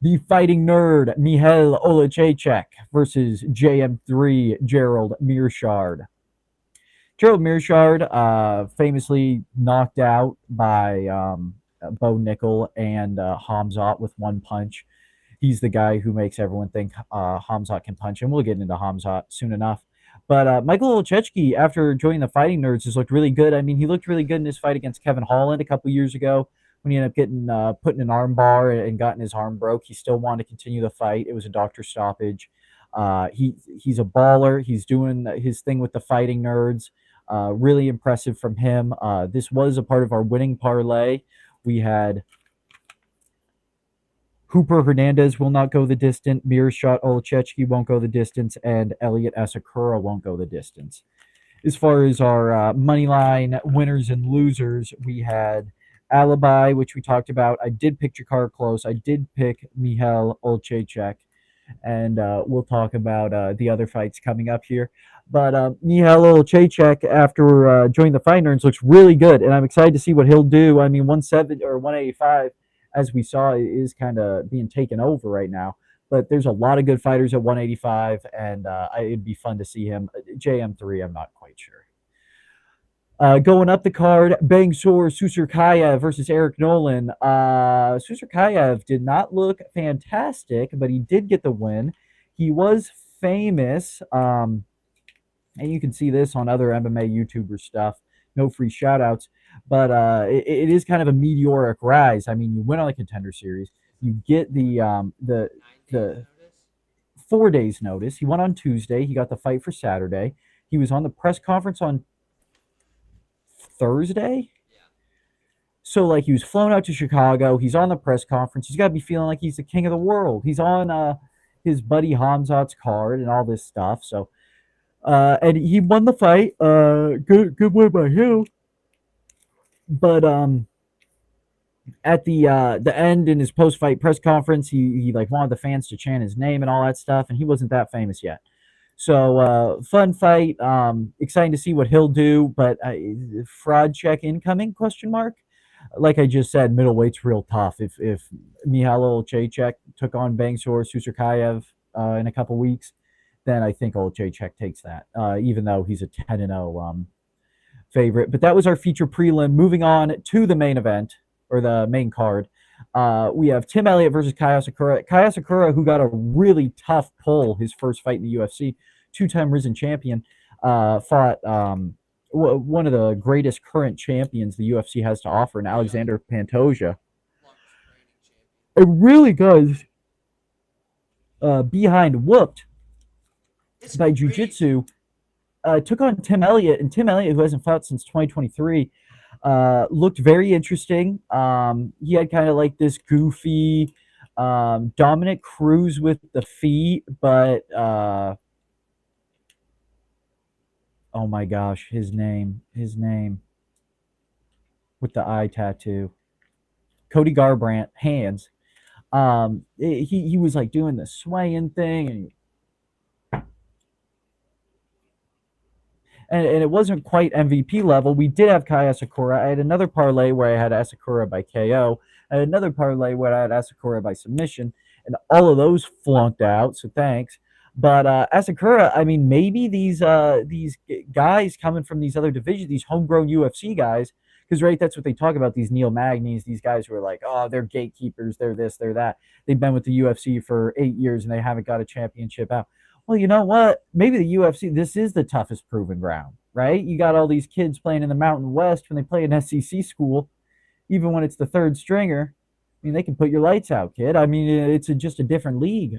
The Fighting Nerd, Michal Oleksiejczuk versus JM3, Gerald Meerschaert. Gerald Meerschaert, famously knocked out by Bo Nickel and Hamzat with one punch. He's the guy who makes everyone think Hamzat can punch, and we'll get into Hamzat soon enough. But Michael Oleksiejczuk, after joining the Fighting Nerds, has looked really good. I mean, he looked really good in his fight against Kevin Holland a couple years ago when he ended up getting put in an arm bar and gotten his arm broke. He still wanted to continue the fight. It was a doctor stoppage. He's a baller. He's doing his thing with the Fighting Nerds. Really impressive from him. This was a part of our winning parlay. We had Hooper Hernandez will not go the distance. Meerschaert Oleksiejczuk won't go the distance, and Elliot Asakura won't go the distance. As far as our money line winners and losers, we had Alibi, which we talked about. I did pick Jakar Close. I did pick Michal Oleksiejczuk, and we'll talk about the other fights coming up here. But Michal Oleksiejczuk, after joining the Fight Nerds, looks really good, and I'm excited to see what he'll do. I mean, 170 or 185, as we saw, is kind of being taken over right now. But there's a lot of good fighters at 185, and it'd be fun to see him. JM3, I'm not quite sure. Going up the card, Bangsor Susurkayev versus Eric Nolan. Susurkayev did not look fantastic, but he did get the win. He was famous, and you can see this on other MMA YouTuber stuff. No free shoutouts, but it is kind of a meteoric rise. I mean, you win on the Contender Series, you get the 4 days notice. He won on Tuesday. He got the fight for Saturday. He was on the press conference on Thursday. Yeah. So like he was flown out to Chicago. He's on the press conference. He's got to be feeling like he's the king of the world. He's on his buddy Hamzat's card and all this stuff. So and he won the fight. Good win by him. But at the end in his post fight press conference, he like wanted the fans to chant his name and all that stuff, and he wasn't that famous yet. So fun fight. Exciting to see what he'll do. But fraud check incoming? Question mark. Like I just said, middleweight's real tough. If Michal Oleksiejczuk took on Bangsor Susurkayev in a couple weeks, then I think Oleksiejczuk takes that, even though he's a 10-0 favorite. But that was our feature prelim. Moving on to the main event, or the main card. We have Tim Elliott versus Kai Asakura. Kai Asakura, who got a really tough pull his first fight in the UFC, two-time risen champion, fought one of the greatest current champions the UFC has to offer, in Alexander Pantoja. It really does. Behind whooped by jiu-jitsu, took on Tim Elliott, and Tim Elliott, who hasn't fought since 2023, looked very interesting. He had kind of like this goofy Dominic Cruz with the feet, but oh my gosh, his name with the eye tattoo, Cody Garbrandt, hands. He was like doing the swaying thing, and and it wasn't quite MVP level. We did have Kai Asakura. I had another parlay where I had Asakura by KO. I had another parlay where I had Asakura by submission, and all of those flunked out. So thanks. But Asakura, I mean, maybe these guys coming from these other divisions, these homegrown UFC guys, because right, that's what they talk about. These Neil Magnies, these guys who are like, oh, they're gatekeepers, they're this, they're that. They've been with the UFC for 8 years and they haven't got a championship out. Well, you know what? Maybe the UFC, this is the toughest proven ground, right? You got all these kids playing in the Mountain West when they play in SEC school, even when it's the third stringer. I mean, they can put your lights out, kid. I mean, it's just a different league.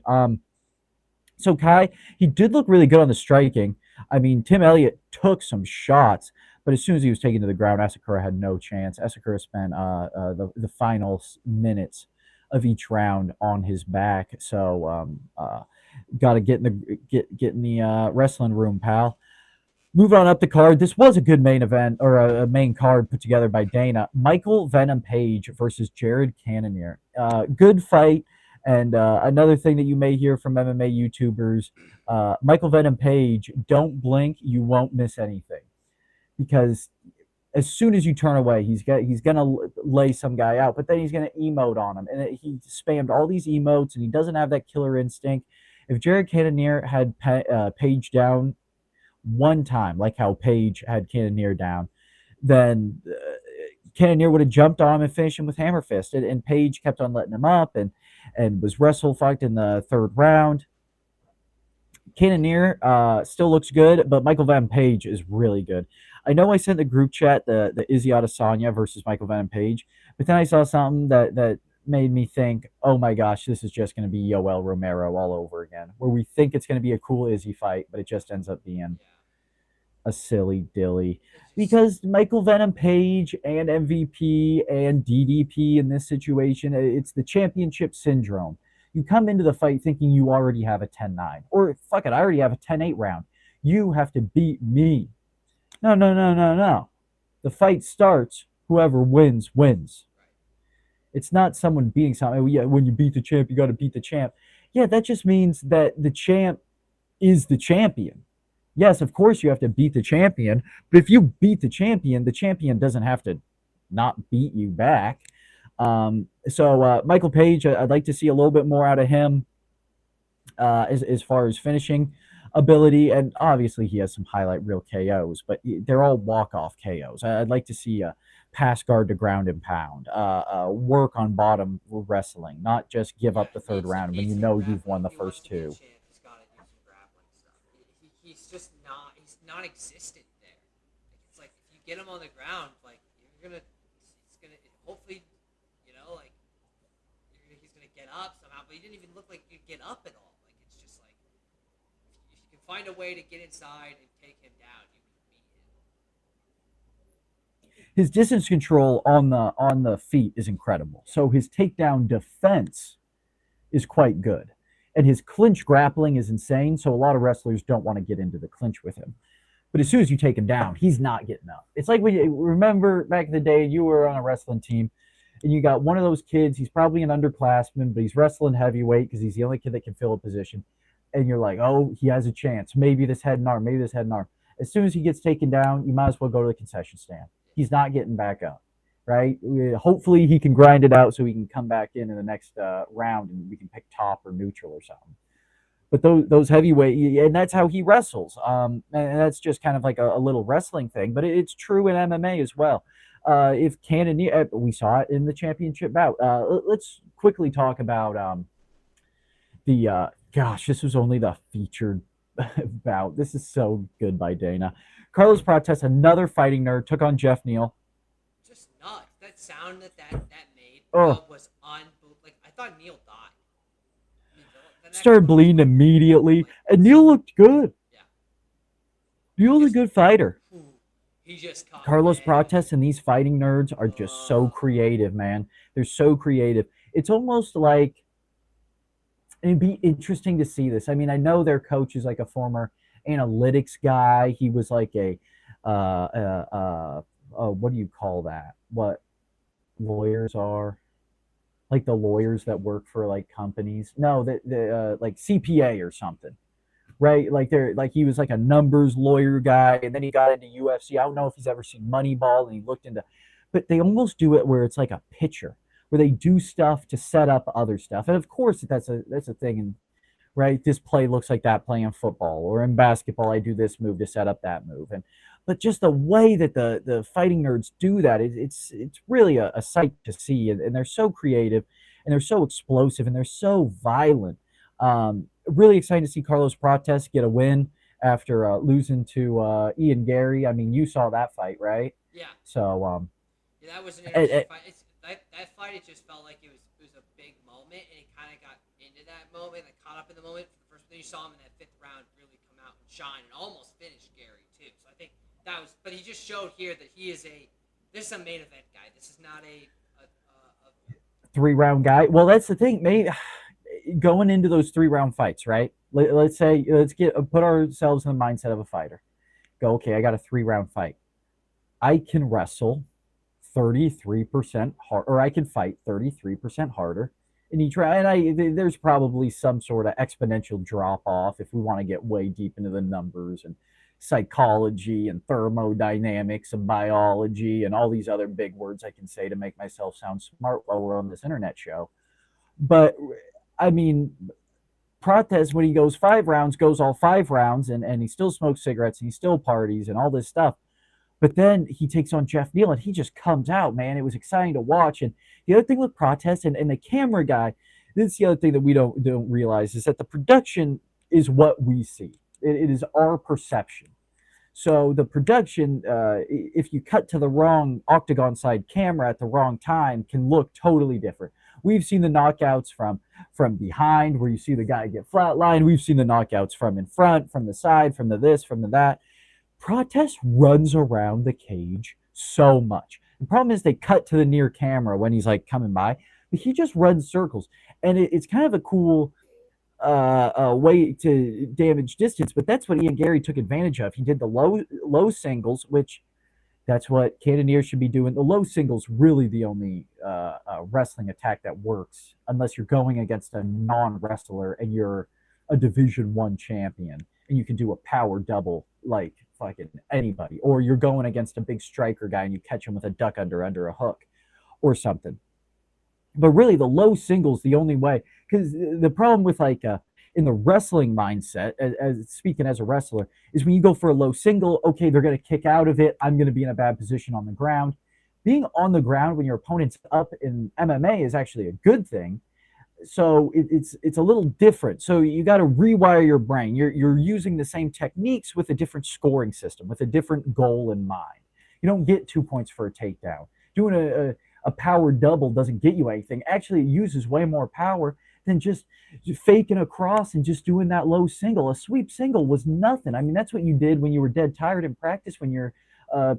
So Kai, he did look really good on the striking. I mean, Tim Elliott took some shots, but as soon as he was taken to the ground, Asakura had no chance. Asakura spent the final minutes of each round on his back. So got to get in the wrestling room, pal. Moving on up the card, this was a good main event or a main card put together by Dana. Michael Venom Page versus Jared Cannonier. Good fight. And another thing that you may hear from MMA YouTubers, Michael Venom Page, don't blink, you won't miss anything. Because as soon as you turn away, he's gonna lay some guy out, but then he's gonna emote on him, and he spammed all these emotes, and he doesn't have that killer instinct. If Jared Cannonier had Page down one time, like how Page had Cannonier down, then Cannonier would have jumped on him and finished him with hammer fist, and Page kept on letting him up, and was wrestle fucked in the third round. Cannonier still looks good, but Michael Venom Page is really good. I know I sent the group chat the Izzy Adesanya versus Michael Venom Page, but then I saw something that made me think, oh my gosh, this is just going to be Yoel Romero all over again, where we think it's going to be a cool Izzy fight, but it just ends up being a silly dilly. Because Michael Venom Page and MVP and DDP in this situation, it's the championship syndrome. You come into the fight thinking you already have a 10-9. Or, fuck it, I already have a 10-8 round. You have to beat me. No, no, no, no, no. The fight starts, whoever wins, wins. It's not someone beating someone. Yeah, when you beat the champ, you got to beat the champ. Yeah, that just means that the champ is the champion. Yes, of course you have to beat the champion, but if you beat the champion doesn't have to not beat you back. So Michael Page, I'd like to see a little bit more out of him as far as finishing ability, and obviously he has some highlight reel KOs, but they're all walk-off KOs. I'd like to see a pass guard to ground and pound, work on bottom wrestling, not just give up the third round when you know you've won the first two. He's just he's non-existent there. Like, it's like if you get him on the ground, like he's gonna hopefully, he's gonna get up somehow, but he didn't even look like he could get up at all. Like, it's just like if you can find a way to get inside and take him down, you can beat him. His distance control on the feet is incredible. So his takedown defense is quite good. And his clinch grappling is insane, so a lot of wrestlers don't want to get into the clinch with him. But as soon as you take him down, he's not getting up. It's like when you remember back in the day, you were on a wrestling team, and you got one of those kids, he's probably an underclassman, but he's wrestling heavyweight because he's the only kid that can fill a position. And you're like, oh, he has a chance. Maybe this head and arm, maybe this head and arm. As soon as he gets taken down, you might as well go to the concession stand. He's not getting back up. Right? Hopefully he can grind it out so he can come back in the next round and we can pick top or neutral or something. But those heavyweight, and that's how he wrestles. And that's just kind of like a little wrestling thing, but it's true in MMA as well. If Cannonier, we saw it in the championship bout. Let's quickly talk about this was only the featured bout. This is so good by Dana. Carlos Prates, another fighting nerd, took on Jeff Neal. Nuts. That sound that made was unbelievable. Like, I thought Neil died. Started bleeding immediately, and Neil looked good. Yeah. Neil's a good fighter. He just caught Carlos Prates and these fighting nerds are just so creative, man. They're so creative. It's almost like it'd be interesting to see this. I mean, I know their coach is like a former analytics guy. He was like a what do you call that? What lawyers are? Like the lawyers that work for like companies? No, the like CPA or something. right? Like he was like a numbers lawyer guy, and then he got into UFC. I don't know if he's ever seen Moneyball, and he looked into, but they almost do it where it's like a pitcher, where they do stuff to set up other stuff. And of course, that's a thing. And right, this play looks like that play in football, or in basketball, I do this move to set up that move. And but just the way that the fighting nerds do that, it's really a sight to see, and they're so creative, and they're so explosive, and they're so violent. Really excited to see Carlos Prates get a win after losing to Ian Gary. I mean, you saw that fight, right? Yeah, So yeah, that was an it, interesting it, fight. That fight, it just felt like it was a big moment, and he kind of got into that moment, like caught up in the moment. For the first, then you saw him in that fifth round really come out and shine, and almost finish Gary too. So I think that was, but he just showed here that this is a main event guy. This is not a 3 round guy. Well, that's the thing. Maybe going into those 3 round fights, right? Let's say let's put ourselves in the mindset of a fighter. Go, okay, I got a 3 round fight. I can wrestle 33% hard, or I can fight 33% harder in each round. And there's probably some sort of exponential drop off if we want to get way deep into the numbers and psychology and thermodynamics and biology and all these other big words I can say to make myself sound smart while we're on this internet show. But I mean, Prates, when he goes 5 rounds, goes all 5 rounds, and he still smokes cigarettes and he still parties and all this stuff. But then he takes on Jeff Neal and he just comes out, man. It was exciting to watch. And the other thing with Prates and the camera guy, this is the other thing that we don't realize, is that the production is what we see. It is our perception. So the production, if you cut to the wrong octagon side camera at the wrong time, can look totally different. We've seen the knockouts from behind, where you see the guy get flatlined. We've seen the knockouts from in front, from the side, from the this, from the that. Prates runs around the cage so much. The problem is they cut to the near camera when he's like coming by, but he just runs circles, and it's kind of a cool way to damage distance. But that's what Ian Gary took advantage of. He did the low singles, which that's what Cannonier should be doing. The low singles really the only wrestling attack that works, unless you're going against a non wrestler and you're a Division 1 champion and you can do a power double like fucking anybody, or you're going against a big striker guy and you catch him with a duck under a hook or something. But really, the low singles the only way, because the problem with like in the wrestling mindset, as speaking as a wrestler, is when you go for a low single, okay, they're going to kick out of it. I'm going to be in a bad position on the ground. Being on the ground when your opponent's up in MMA is actually a good thing. So it's a little different. So you got to rewire your brain. You're using the same techniques with a different scoring system, with a different goal in mind. You don't get 2 points for a takedown. Doing a power double doesn't get you anything. Actually, it uses way more power than just faking a cross and just doing that low single. A sweep single was nothing. I mean, that's what you did when you were dead tired in practice, when you're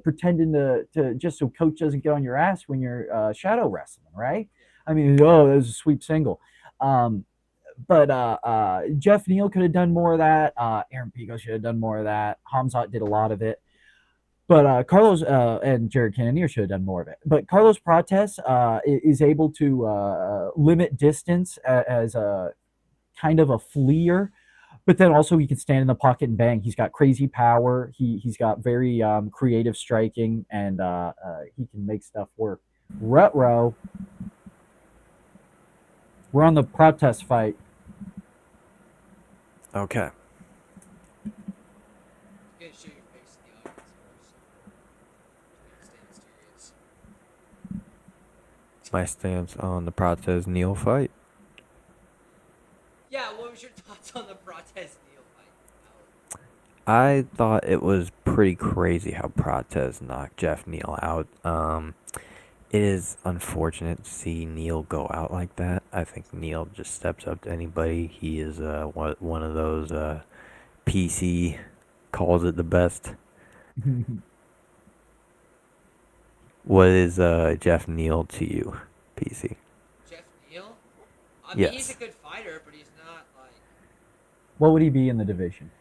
pretending to just so coach doesn't get on your ass when you're shadow wrestling, right? I mean, oh, that was a sweep single. But Jeff Neal could have done more of that. Aaron Pico should have done more of that. Hamzat did a lot of it. But Carlos and Jared Cannonier should have done more of it. But Carlos Prates is able to limit distance as a kind of a fleer, but then also he can stand in the pocket and bang. He's got crazy power. He's got very creative striking, and he can make stuff work. Rutro, we're on the Prates fight. Okay. good show your face to the audience first. Understand serious. My stance on the Prates Neal fight. Yeah, what was your thoughts on the Prates Neal fight? I thought it was pretty crazy how Prates knocked Jeff Neal out. It is unfortunate to see Neal go out like that. I think Neal just steps up to anybody. He is one of those PC calls it the best. What is Jeff Neal to you, PC? Jeff Neal? I mean, he's Yes. a good fighter, but he's not like. What would he be in the division?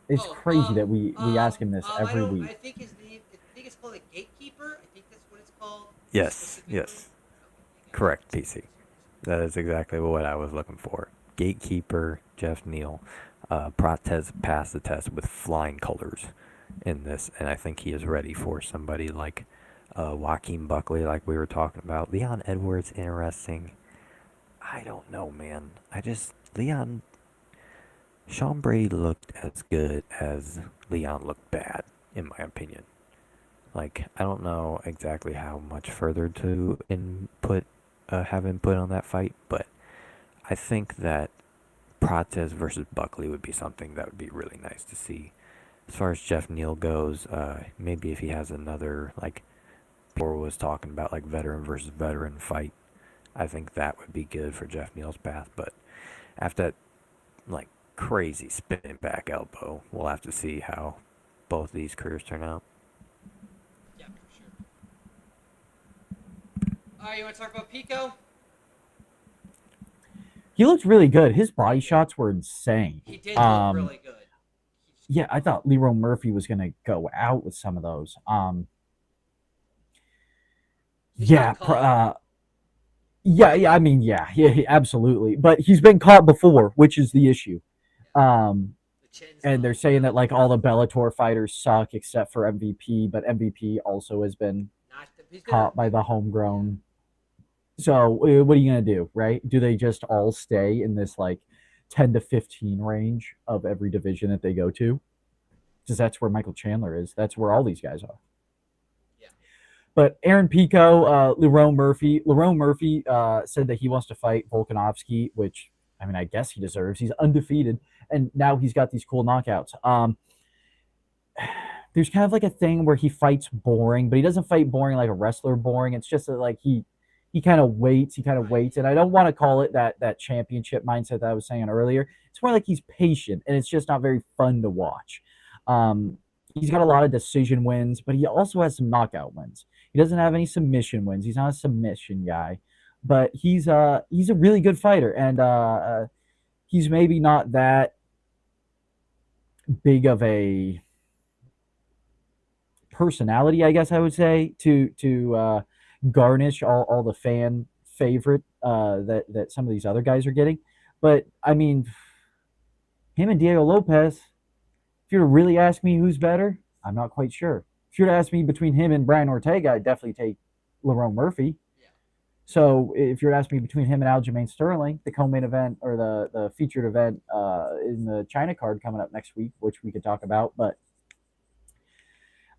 It's Oh, crazy that we ask him this I every don't. week. I think his name. I think it's called a gatekeeper. I think that's what it's called. Yes, specifically. yes. Okay, Correct, PC. That is exactly what I was looking for. Gatekeeper, Jeff Neal. Pratez passed the test with flying colors in this, and I think he is ready for somebody like Joaquin Buckley, like we were talking about. Leon Edwards, interesting. I don't know, man. Sean Brady looked as good as Leon looked bad, in my opinion. Like, I don't know exactly how much further to have input on that fight, but I think that Pratez versus Buckley would be something that would be really nice to see. As far as Jeff Neal goes, maybe if he has another, like, Bor was talking about, like, veteran versus veteran fight, I think that would be good for Jeff Neal's path. But after that, like, crazy spinning back elbow, we'll have to see how both these careers turn out. Yeah, for sure. All right, you want to talk about Pico? He looked really good. His body shots were insane. He did look really good. Yeah, I thought Leroy Murphy was gonna go out with some of those. He's Yeah, not caught. yeah. I mean, yeah, absolutely. But he's been caught before, which is the issue. Um, The chin's and they're not saying that good. like all the Bellator fighters suck except for MVP, but MVP also has been He's gonna, caught by the homegrown. So what are you gonna do, right? Do they just all stay in this like 10 to 15 range of every division that they go to? Because that's where Michael Chandler is. That's where all these guys are. yeah. But Aaron Pico, Lerone Murphy said that he wants to fight Volkanovski, which I mean, I guess he deserves. He's undefeated, and now he's got these cool knockouts. There's kind of like a thing where he fights boring, but he doesn't fight boring like a wrestler boring. It's just that, like he kind of waits, and I don't want to call it that championship mindset that I was saying earlier. It's more like he's patient, and it's just not very fun to watch. Um, he's got a lot of decision wins, but he also has some knockout wins. He doesn't have any submission wins. He's not a submission guy, but he's a really good fighter, and he's maybe not that big of a personality, I guess I would say, to garnish all the fan favorite that some of these other guys are getting. But I mean, him and Diego Lopez. If you were to really ask me who's better, I'm not quite sure. If you were to ask me between him and Brian Ortega, I'd definitely take Lerone Murphy. Yeah. So if you're asking me between him and Aljamain Sterling, the co-main event or the featured event in the China card coming up next week, which we could talk about, but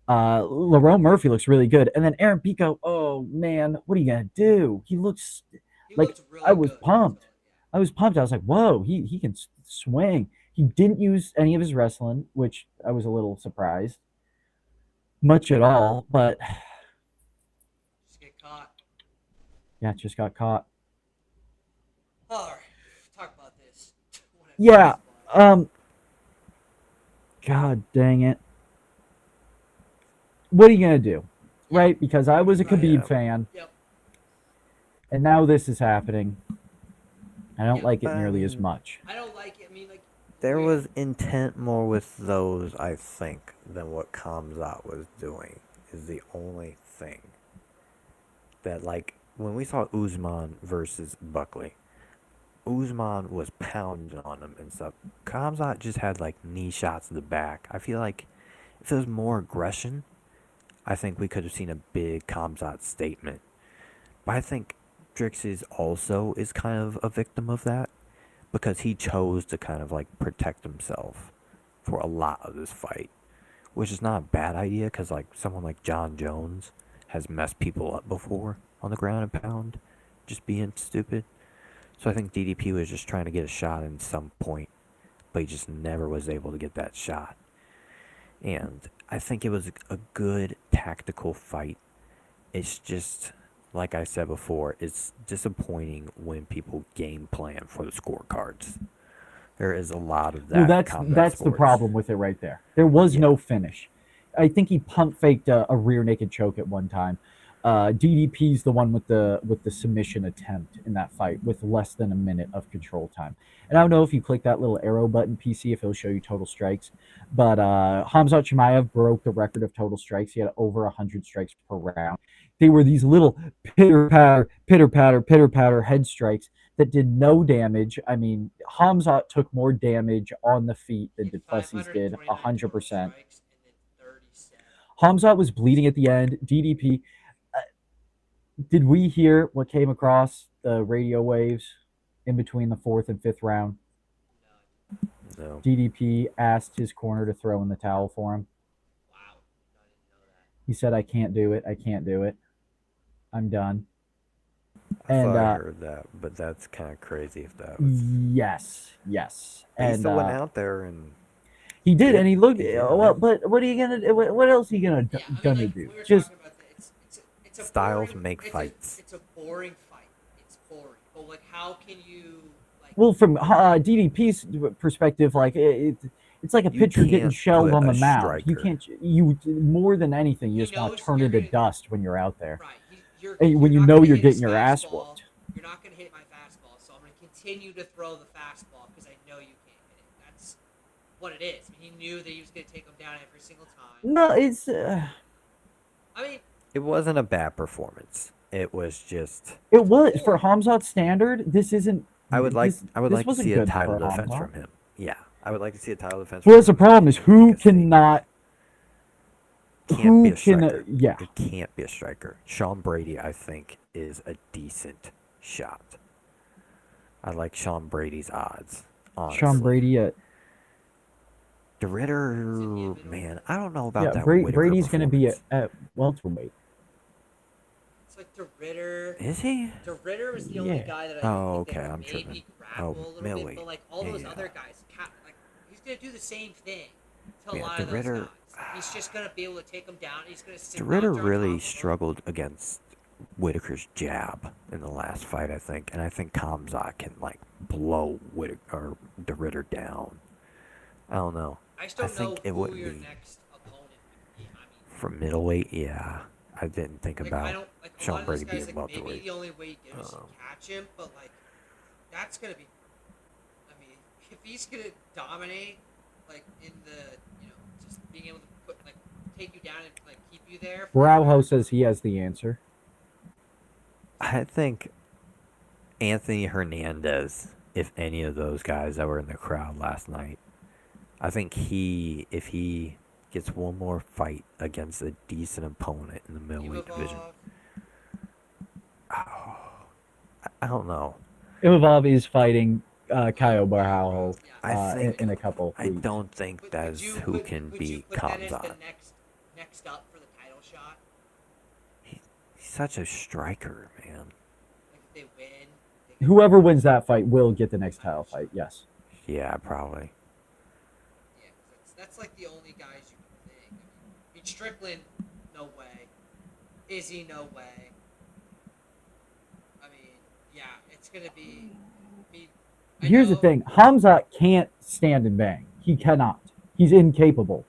Lerone Murphy looks really good. And then Aaron Pico, oh man, what are you gonna do? He looks He like looked really I was good. pumped. So, I was pumped. I was like, whoa, he can swing. He didn't use any of his wrestling, which I was a little surprised. Much at all, but just get caught. yeah, just got caught. All right, talk about this. Yeah, God dang it. What are you gonna do? Right? Because I was a Khabib fan, Yep. and now this is happening. I don't Yeah. like it But I nearly as mean, much. I don't like it. I mean, like there we was intent more with those, I think, than what Kamzat was doing. Is the only thing that, like, when we saw Usman versus Buckley, Usman was pounding on him and stuff. Kamzat just had like knee shots to the back. I feel like if there was more aggression, I think we could have seen a big Kamzat statement. But I think Drix's also is kind of a victim of that because he chose to kind of like protect himself for a lot of this fight, which is not a bad idea because like someone like John Jones has messed people up before on the ground and pound, just being stupid. So I think DDP was just trying to get a shot in some point, but he just never was able to get that shot. And I think it was a good tactical fight. It's just, like I said before, it's disappointing when people game plan for the scorecards. There is a lot of that Well, in combat that's the sports. problem with it right there. There was Yeah. no finish. I think he pump faked a rear naked choke at one time. DDP's the one with the submission attempt in that fight with less than a minute of control time. And I don't know if you click that little arrow button, PC, if it'll show you total strikes. But Hamzat Chimaev broke the record of total strikes. He had over 100 strikes per round. They were these little pitter patter head strikes that did no damage. I mean, Hamzat took more damage on the feet than He had Duplessis did, 529 total 100%. strikes and then 37. Hamzat was bleeding at the end. DDP, uh, did we hear what came across the radio waves in between the fourth and fifth round? None. No. DDP asked his corner to throw in the towel for him. Wow. I didn't know that. He said, I can't do it. I can't do it. I'm done. I And thought I heard that, but that's kind of crazy if that was. yes. He And still went out there and he did, did. and he looked. He did, Well, man. but what are you gonna do? What else are you gonna Yeah, I mean, gonna like, do? we were Just talking about that. It's a Styles boring, make it's fights. it's a boring fight. It's boring. But like, how can you like? well, from DDP's perspective, like it's like a You pitcher getting can't shelled put on the a mound. You striker. can't. You more than anything, you He just want knows to turn you're into gonna dust when you're out there. right. When you not know gonna you're hit his getting your ass fastball. whooped. You're not gonna hit my fastball, so I'm gonna continue to throw the fastball because I know you can't hit it. That's what it is. I mean, he knew that he was gonna take him down every single time. No, it's. I mean, It wasn't a bad performance. It was just. It was for Hamzat's standard. This isn't. I would like. This, I would this like to wasn't see a good title for defense Hamzat. from him. Yeah, I would like to see a title defense. Well, from that's the him problem is who because they cannot. can't Who be a can? striker. Yeah. It can't be a striker. Sean Brady, I think, is a decent shot. I like Sean Brady's odds. Honestly. Sean Brady. The Ritter, man, I don't know about Yeah, that. Brady's going to be performance. at welterweight. it's like the Ritter. Is he? The Ritter was the only Yeah. guy that I Oh, think okay, that I'm maybe tripping. grapple a little bit, middleweight. but like all those Yeah. other guys, like he's gonna do the same thing to a Yeah, lot the of those Ritter- guys. He's just gonna be able to take them down. He's gonna sit The Ritter out there on top really of 'em. struggled against Whitaker's jab in the last fight, I think, and I think Kamzat can like blow Whitaker or the Ritter down. I don't know. I just don't I think know it who wouldn't your be- next opponent would be. I mean, For middleweight, yeah, I didn't think like I about don't like a Sean lot of those Brady guys. being Like maybe welterweight. the only way you do is Um, catch him, but like that's gonna be. I mean, if he's gonna dominate, like in the just being able to take you down and like keep you there. Braujo says he has the answer. I think Anthony Hernandez, if any of those guys that were in the crowd last night, I think if he gets one more fight against a decent opponent in the middleweight division, I don't know. Imavov is fighting Caio Braujo I think in a couple I weeks. don't think that's who can beat Kamzat. The next up for the title shot. He's such a striker, man. Like if they win. They Whoever wins that fight will get the next title fight. Yes. Yeah, probably. Yeah, 'cause that's like the only guys you can think. I mean, Strickland, no way. Izzy, no way. I mean, yeah, it's gonna be. I Here's the know- thing: Hamzat can't stand and bang. He cannot. He's incapable.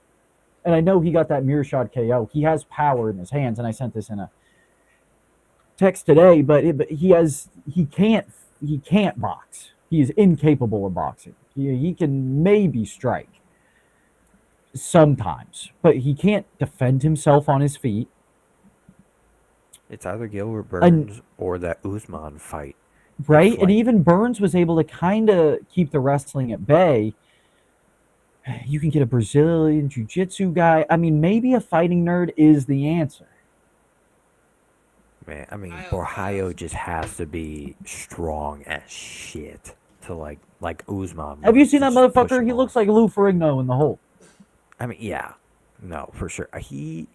And I know he got that mirror shot KO. He has power in his hands, and I sent this in a text today. But he can't box. He is incapable of boxing. He can maybe strike sometimes, but he can't defend himself on his feet. It's either Gilbert And- Burns or that Usman fight. Right? It's And like- even Burns was able to kind of keep the wrestling at bay. You can get a Brazilian jiu-jitsu guy. I mean, maybe a fighting nerd is the answer. Man, I mean, Kyle Borjaio Styles. just has to be strong as shit to like Usman. Have you was seen that just push motherfucker? him He off. looks like Lou Ferrigno in the hole. I mean, yeah, no, for sure. He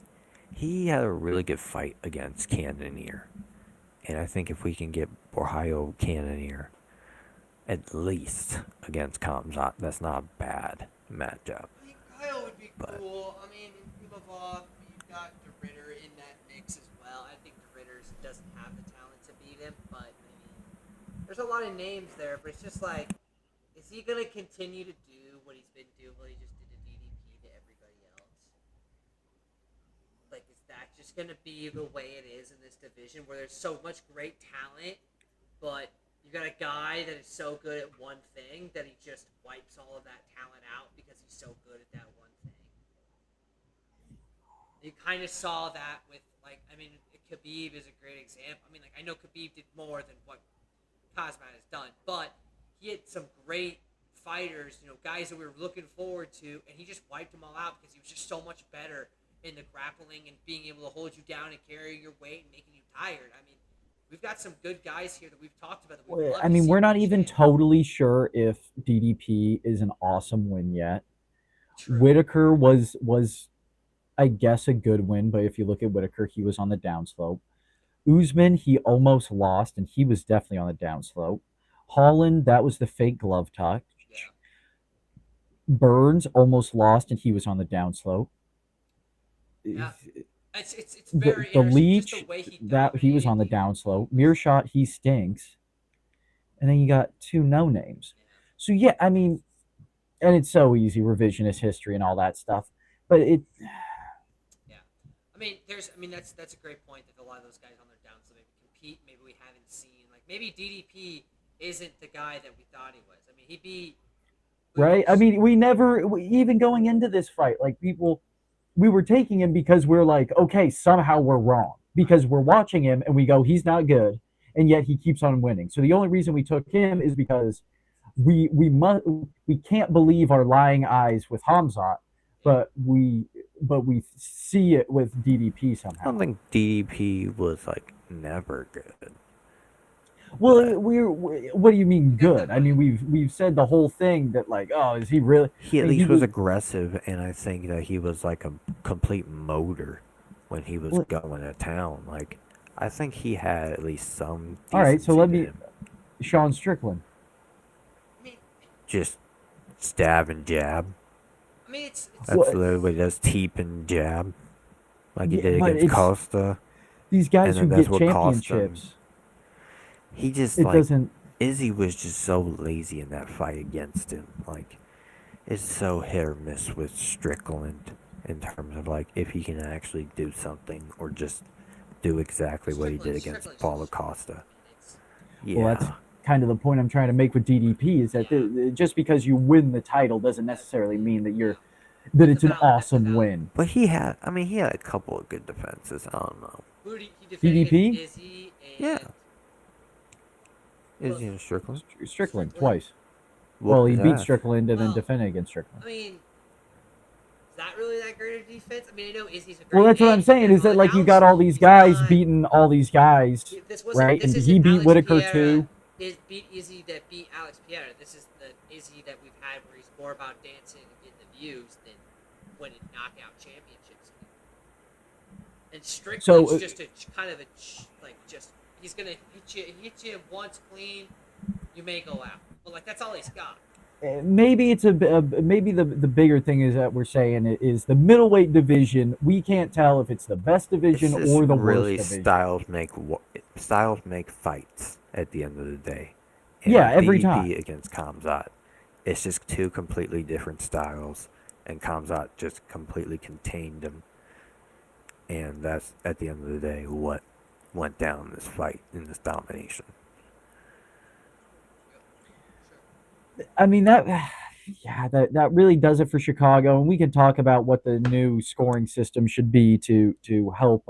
had a really good fight against Cannonier, and I think if we can get Borjaio Cannonier at least against Kamzat, that's not a bad matchup. I think Kyle would be But- cool. I mean, Imavov, you've got the Ritter in that mix as well. I think the Ritter doesn't have the talent to beat him, but I mean, there's a lot of names there. But it's just like, is he gonna continue to do what he's been doing? What he just did to DDP to everybody else? Like, is that just gonna be the way it is in this division, where there's so much great talent, but you got a guy that is so good at one thing that he just wipes all of that talent out because he's so good at that one thing. You kind of saw that with, like, I mean, Khabib is a great example. I mean, like, I know Khabib did more than what Cosman has done, but he had some great fighters, guys that we were looking forward to, and he just wiped them all out because he was just so much better in the grappling and being able to hold you down and carry your weight and making you tired. I mean, we've got some good guys here that we've talked about that we'd love I to mean, see we're not reach even in. totally sure if DDP is an awesome win yet. True. Whitaker was I guess a good win, but if you look at Whitaker, he was on the downslope. Usman, he almost lost, and he was definitely on the downslope. Holland, that was the fake glove touch. Yeah. Burns almost lost, and he was on the downslope. Yeah. It's The, very the interesting. Leech, Just the way he that he was on the dominated downslope. Mearshot, he stinks. And then you got two no names. Yeah. So yeah, I mean, and it's so easy, revisionist history and all that stuff. But it, Yeah. That's a great point that a lot of those guys on their down so maybe compete. Maybe we haven't seen maybe DDP isn't the guy that we thought he was. I mean, he'd be right? I mean, even going into this fight, like people, we were taking him because we're like, okay, somehow we're wrong because we're watching him and we go, he's not good, and yet he keeps on winning. So the only reason we took him is because we can't believe our lying eyes with Hamzat, but we see it with DDP I somehow. don't think DDP was like never good. Well, what do you mean good? I mean, we've said the whole thing that like, oh, is he really? He at I mean, least was aggressive, and I think that he was like a complete motor when he was going to town. Like, I think he had at least some. All right, so decency let to me. him. Sean Strickland. I mean, Just stab and jab. it's That's Well, literally what he does, teep and jab, like he Yeah, did but against it's- Costa. These guys And who then that's get what cost him. championships, He just it like doesn't. Izzy was just so lazy in that fight against him. Like, it's so hit or miss with Strickland in terms of like if he can actually do something or just do exactly what he did against Strickland's Paulo just- Costa. it's Yeah. Well, that's kind of the point I'm trying to make with DDP is that just because you win the title doesn't necessarily mean that that it's an awesome win. But he had a couple of good defenses. I don't know. Who did he defended DDP? against Izzy and Yeah. Izzy and Strickland. Strickland Strickland. twice. Well, he Whooped beat his ass. Strickland and then Well, defended against Strickland. I mean, is that really that great of defense? I mean, I know Izzy's a great Well, that's what I'm edge, saying but is that on like you Alex, got all these he's guys not- beating all these guys, This wasn't, right? This And isn't he beat Alex Whitaker Pereira too. Beat Izzy that beat Alex Pereira. This is the Izzy that we've had where he's more about dancing and getting the views than winning knockout championships. And Strickland's So, just a kind of just he's gonna hit you once clean, you may go out. But that's all he's got. Maybe it's maybe the bigger thing is that we're saying is the middleweight division. We can't tell if it's the best division It's just or the really worst division. styles make fights at the end of the day. Yeah, every DDP time. against Kamzat, it's just two completely different styles, and Kamzat just completely contained him. And that's at the end of the day what went down in this fight, in this domination. I mean that really does it for Chicago, and we can talk about what the new scoring system should be to help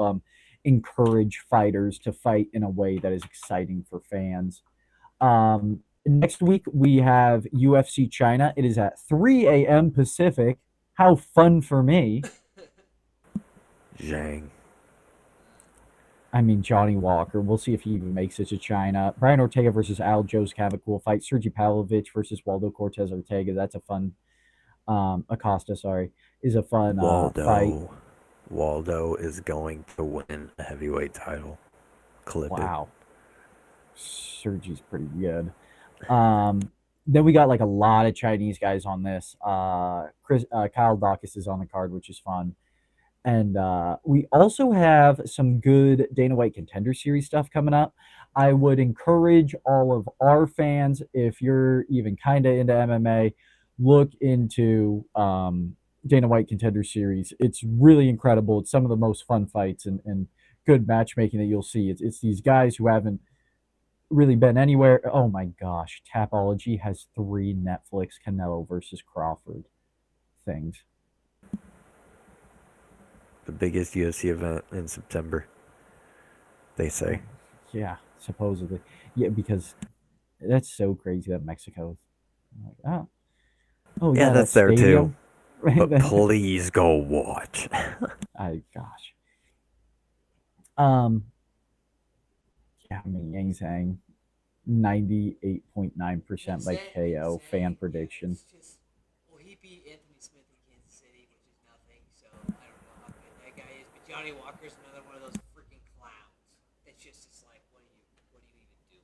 encourage fighters to fight in a way that is exciting for fans. Next week we have UFC China. It is at 3 a.m. Pacific. How fun for me! Zhang. I mean, Johnny Walker. We'll see if he even makes it to China. Brian Ortega versus Aljo's have a cool fight. Sergi Pavlovich versus Waldo Cortez Ortega. That's a fun. Acosta, sorry, is a fun fight. Waldo is going to win a heavyweight title. Clip Wow. Sergi's pretty good. Then we got like a lot of Chinese guys on this. Kyle Dawkins is on the card, which is fun. And we also have some good Dana White Contender Series stuff coming up. I would encourage all of our fans, if you're even kind of into MMA, look into Dana White Contender Series. It's really incredible. It's some of the most fun fights and good matchmaking that you'll see. It's these guys who haven't really been anywhere. Oh my gosh, Tapology has 3 Netflix Canelo versus Crawford things. The biggest UFC event in September, they say. Yeah, supposedly. Yeah, because That's so crazy that Mexico. I'm like, oh Yeah, yeah, that that's there too. stadium. Right. But please go watch. Gosh. Um. Yeah, I mean, Yang Zhang, 98.9% by KO fan Yeah, prediction. it's just well, he beat Anthony Smith in Kansas City, which is nothing. So I don't know how good that guy is. But Johnny Walker's another one of those freaking clowns. It's just like, what are you even doing?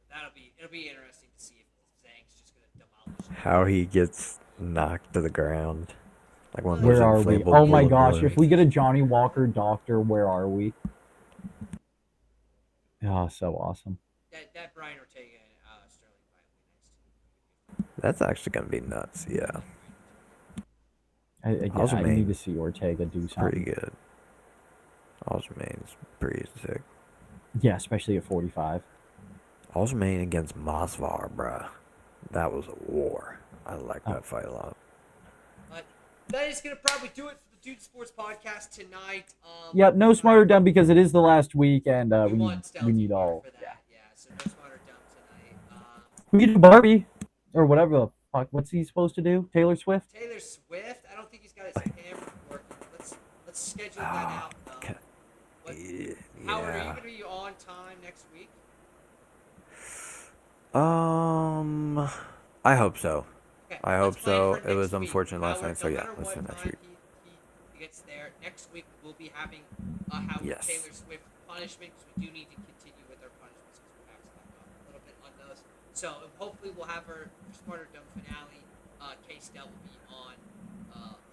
So it'll be interesting to see if Zhang's just gonna demolish him. How he gets knocked to the ground. Like one of Well, those Where are we? inflatable Oh my bullet gosh! If balloons. we get a Johnny Walker doctor, where are we? Oh, so awesome. that Brian Ortega and Sterling fight will be nice too. That's actually gonna be nuts. Yeah, Yeah, I need to Aljamain see Ortega do is pretty something. good. Aljamain's pretty sick. Yeah, especially at 45. Aljamain against Masvar, bruh. That was a war. I like Oh, that fight a lot. But that is gonna probably do it for the Dude Sports podcast tonight. yep. No smarter done because it is the last week, and We want we Stealthy need here all. for that. Yeah, Yeah, so no smarter dumb tonight. we can do Barbie or whatever the fuck. What's he supposed to do? Taylor Swift? Taylor Swift. I don't think he's got his camera working. Let's schedule that Ah, out. okay. What, Yeah. Howard, are you gonna be on time next week? I hope so. Okay, I let's hope plan so. for It was next week. unfortunate last Howard, night, so no yeah, matter let's do what next time week. he gets there, next week we'll be having Howard Yes. Taylor Swift punishment because we do need to continue with our punishments because we have stopped off a little bit on those. So hopefully we'll have our Smarter Dumb finale. K-Stel will be on.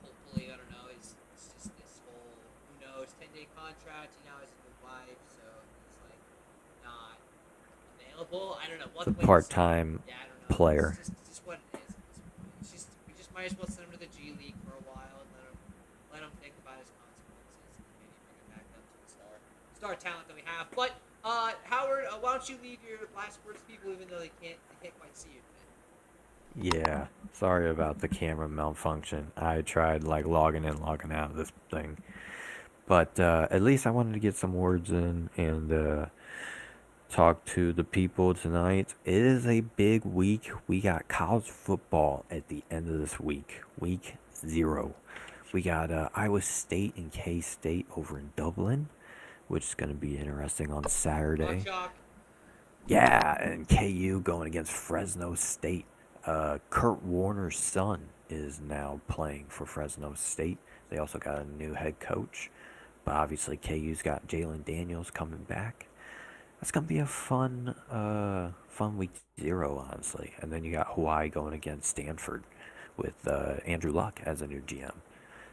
Hopefully, I don't know. It's just this whole, who knows, 10-day contract. He now has a new wife, so he's like not available. I don't know. What Part-time Yeah, I don't know. player. It's just what it is at this point. We just might as well send him to the G League for a while and let him think about his consequences and maybe bring him back up to the star talent that we have. But Howard, why don't you leave your last words to people, even though they can't quite see you today. Yeah. Sorry about the camera malfunction. I tried like logging in, logging out of this thing. But at least I wanted to get some words in and talk to the people tonight. It is a big week. We got college football at the end of this week, week 0. We got Iowa State and K State over in Dublin, which is going to be interesting on Saturday. Chalk. Yeah, and KU going against Fresno State. Kurt Warner's son is now playing for Fresno State. They also got a new head coach. But obviously KU's got Jalen Daniels coming back. That's gonna be a fun week 0, honestly. And then you got Hawaii going against Stanford with Andrew Luck as a new GM.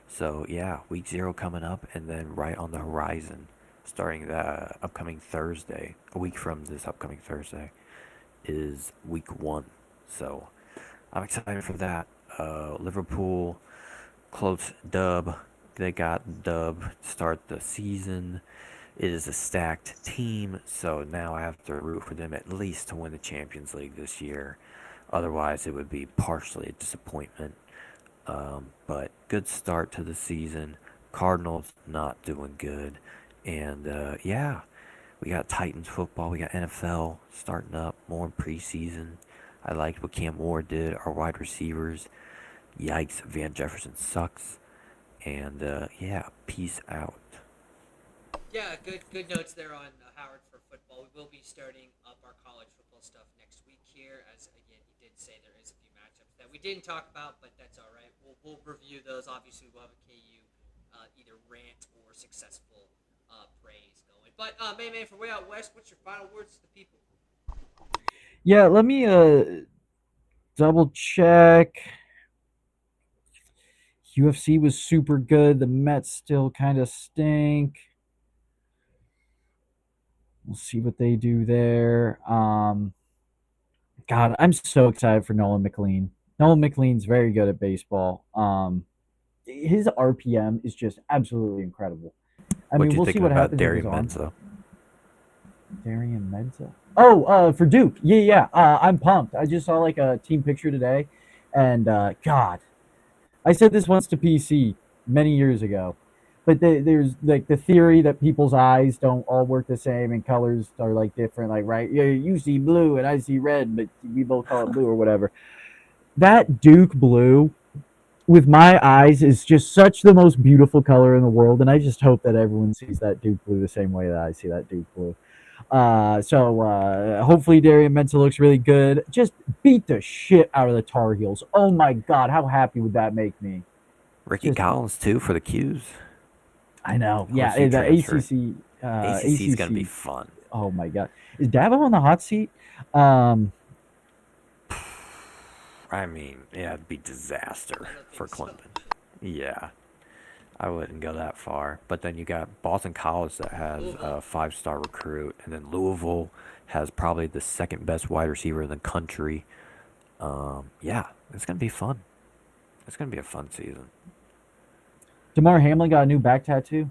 So yeah, week 0 coming up, and then right on the horizon, starting the upcoming Thursday, a week from this upcoming Thursday, is week 1. So I'm excited for that. Liverpool, close dub. They got the dub to start the season. It is a stacked team, so now I have to root for them at least to win the Champions League this year. Otherwise, it would be partially a disappointment. But good start to the season. Cardinals not doing good. And yeah, we got Titans football. We got NFL starting up, more preseason. I liked what Cam Ward did. Our wide receivers. Yikes, Van Jefferson sucks. And yeah, peace out. Yeah, good notes there on Howard for football. We will be starting up our college football stuff next week here, as again he did say there is a few matchups that we didn't talk about, but that's all right. We'll review those. Obviously, we'll have a KU either rant or successful praise going. But man, from way out west, what's your final words to the people? Yeah, let me double check. UFC was super good. The Mets still kind of stink. We'll see what they do there. God, I'm so excited for Nolan McLean. Nolan McLean's very good at baseball. His RPM is just absolutely incredible. I What mean, you we'll see thinking what about happens with Darian his arm. Menza? Darian Menza. Oh, for Duke. Yeah. I'm pumped. I just saw like a team picture today, and God, I said this once to PC many years ago. but there's like the theory that people's eyes don't all work the same and colors are like different. Like, right, yeah, you see blue and I see red, but we both call it blue or whatever. That Duke blue with my eyes is just such the most beautiful color in the world, and I just hope that everyone sees that Duke blue the same way that I see that Duke blue. Hopefully Darian Mensah looks really good. Just beat the shit out of the Tar Heels. Oh my god, how happy would that make me? Ricky Just Collins too for the Qs. I know, yeah. OSU The transfer. ACC, ACC is gonna be ACC. fun. Oh my god, is Dabo on the hot seat? Um, I mean, yeah, it'd be disaster I don't for think so. Clemson. Yeah, I wouldn't go that far. But then you got Boston College that has Louisville. a 5-star recruit, and then Louisville has probably the second best wide receiver in the country. Yeah, it's gonna be fun. It's gonna be a fun season. Damar Hamlin got a new back tattoo.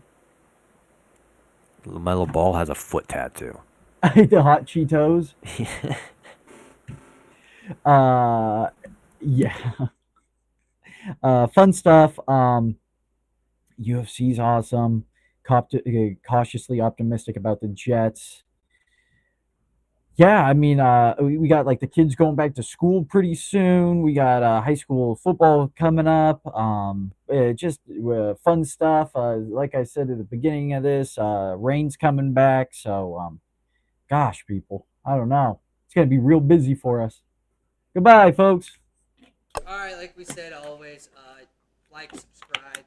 LaMelo Ball has a foot tattoo. The hot Cheetos. Uh, yeah. Fun stuff. UFC's awesome. Cautiously optimistic about the Jets. Yeah, I mean, we got like the kids going back to school pretty soon. We got high school football coming up. Just fun stuff. Like I said at the beginning of this, rain's coming back. So, gosh, people, I don't know. It's gonna be real busy for us. Goodbye, folks. All right, like we said, always like, subscribe,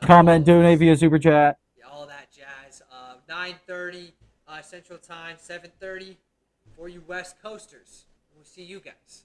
Comment, follow donate us, via super chat. yeah, all that jazz. 9:30 Central Time, 7:30 for you West Coasters. We'll see you guys.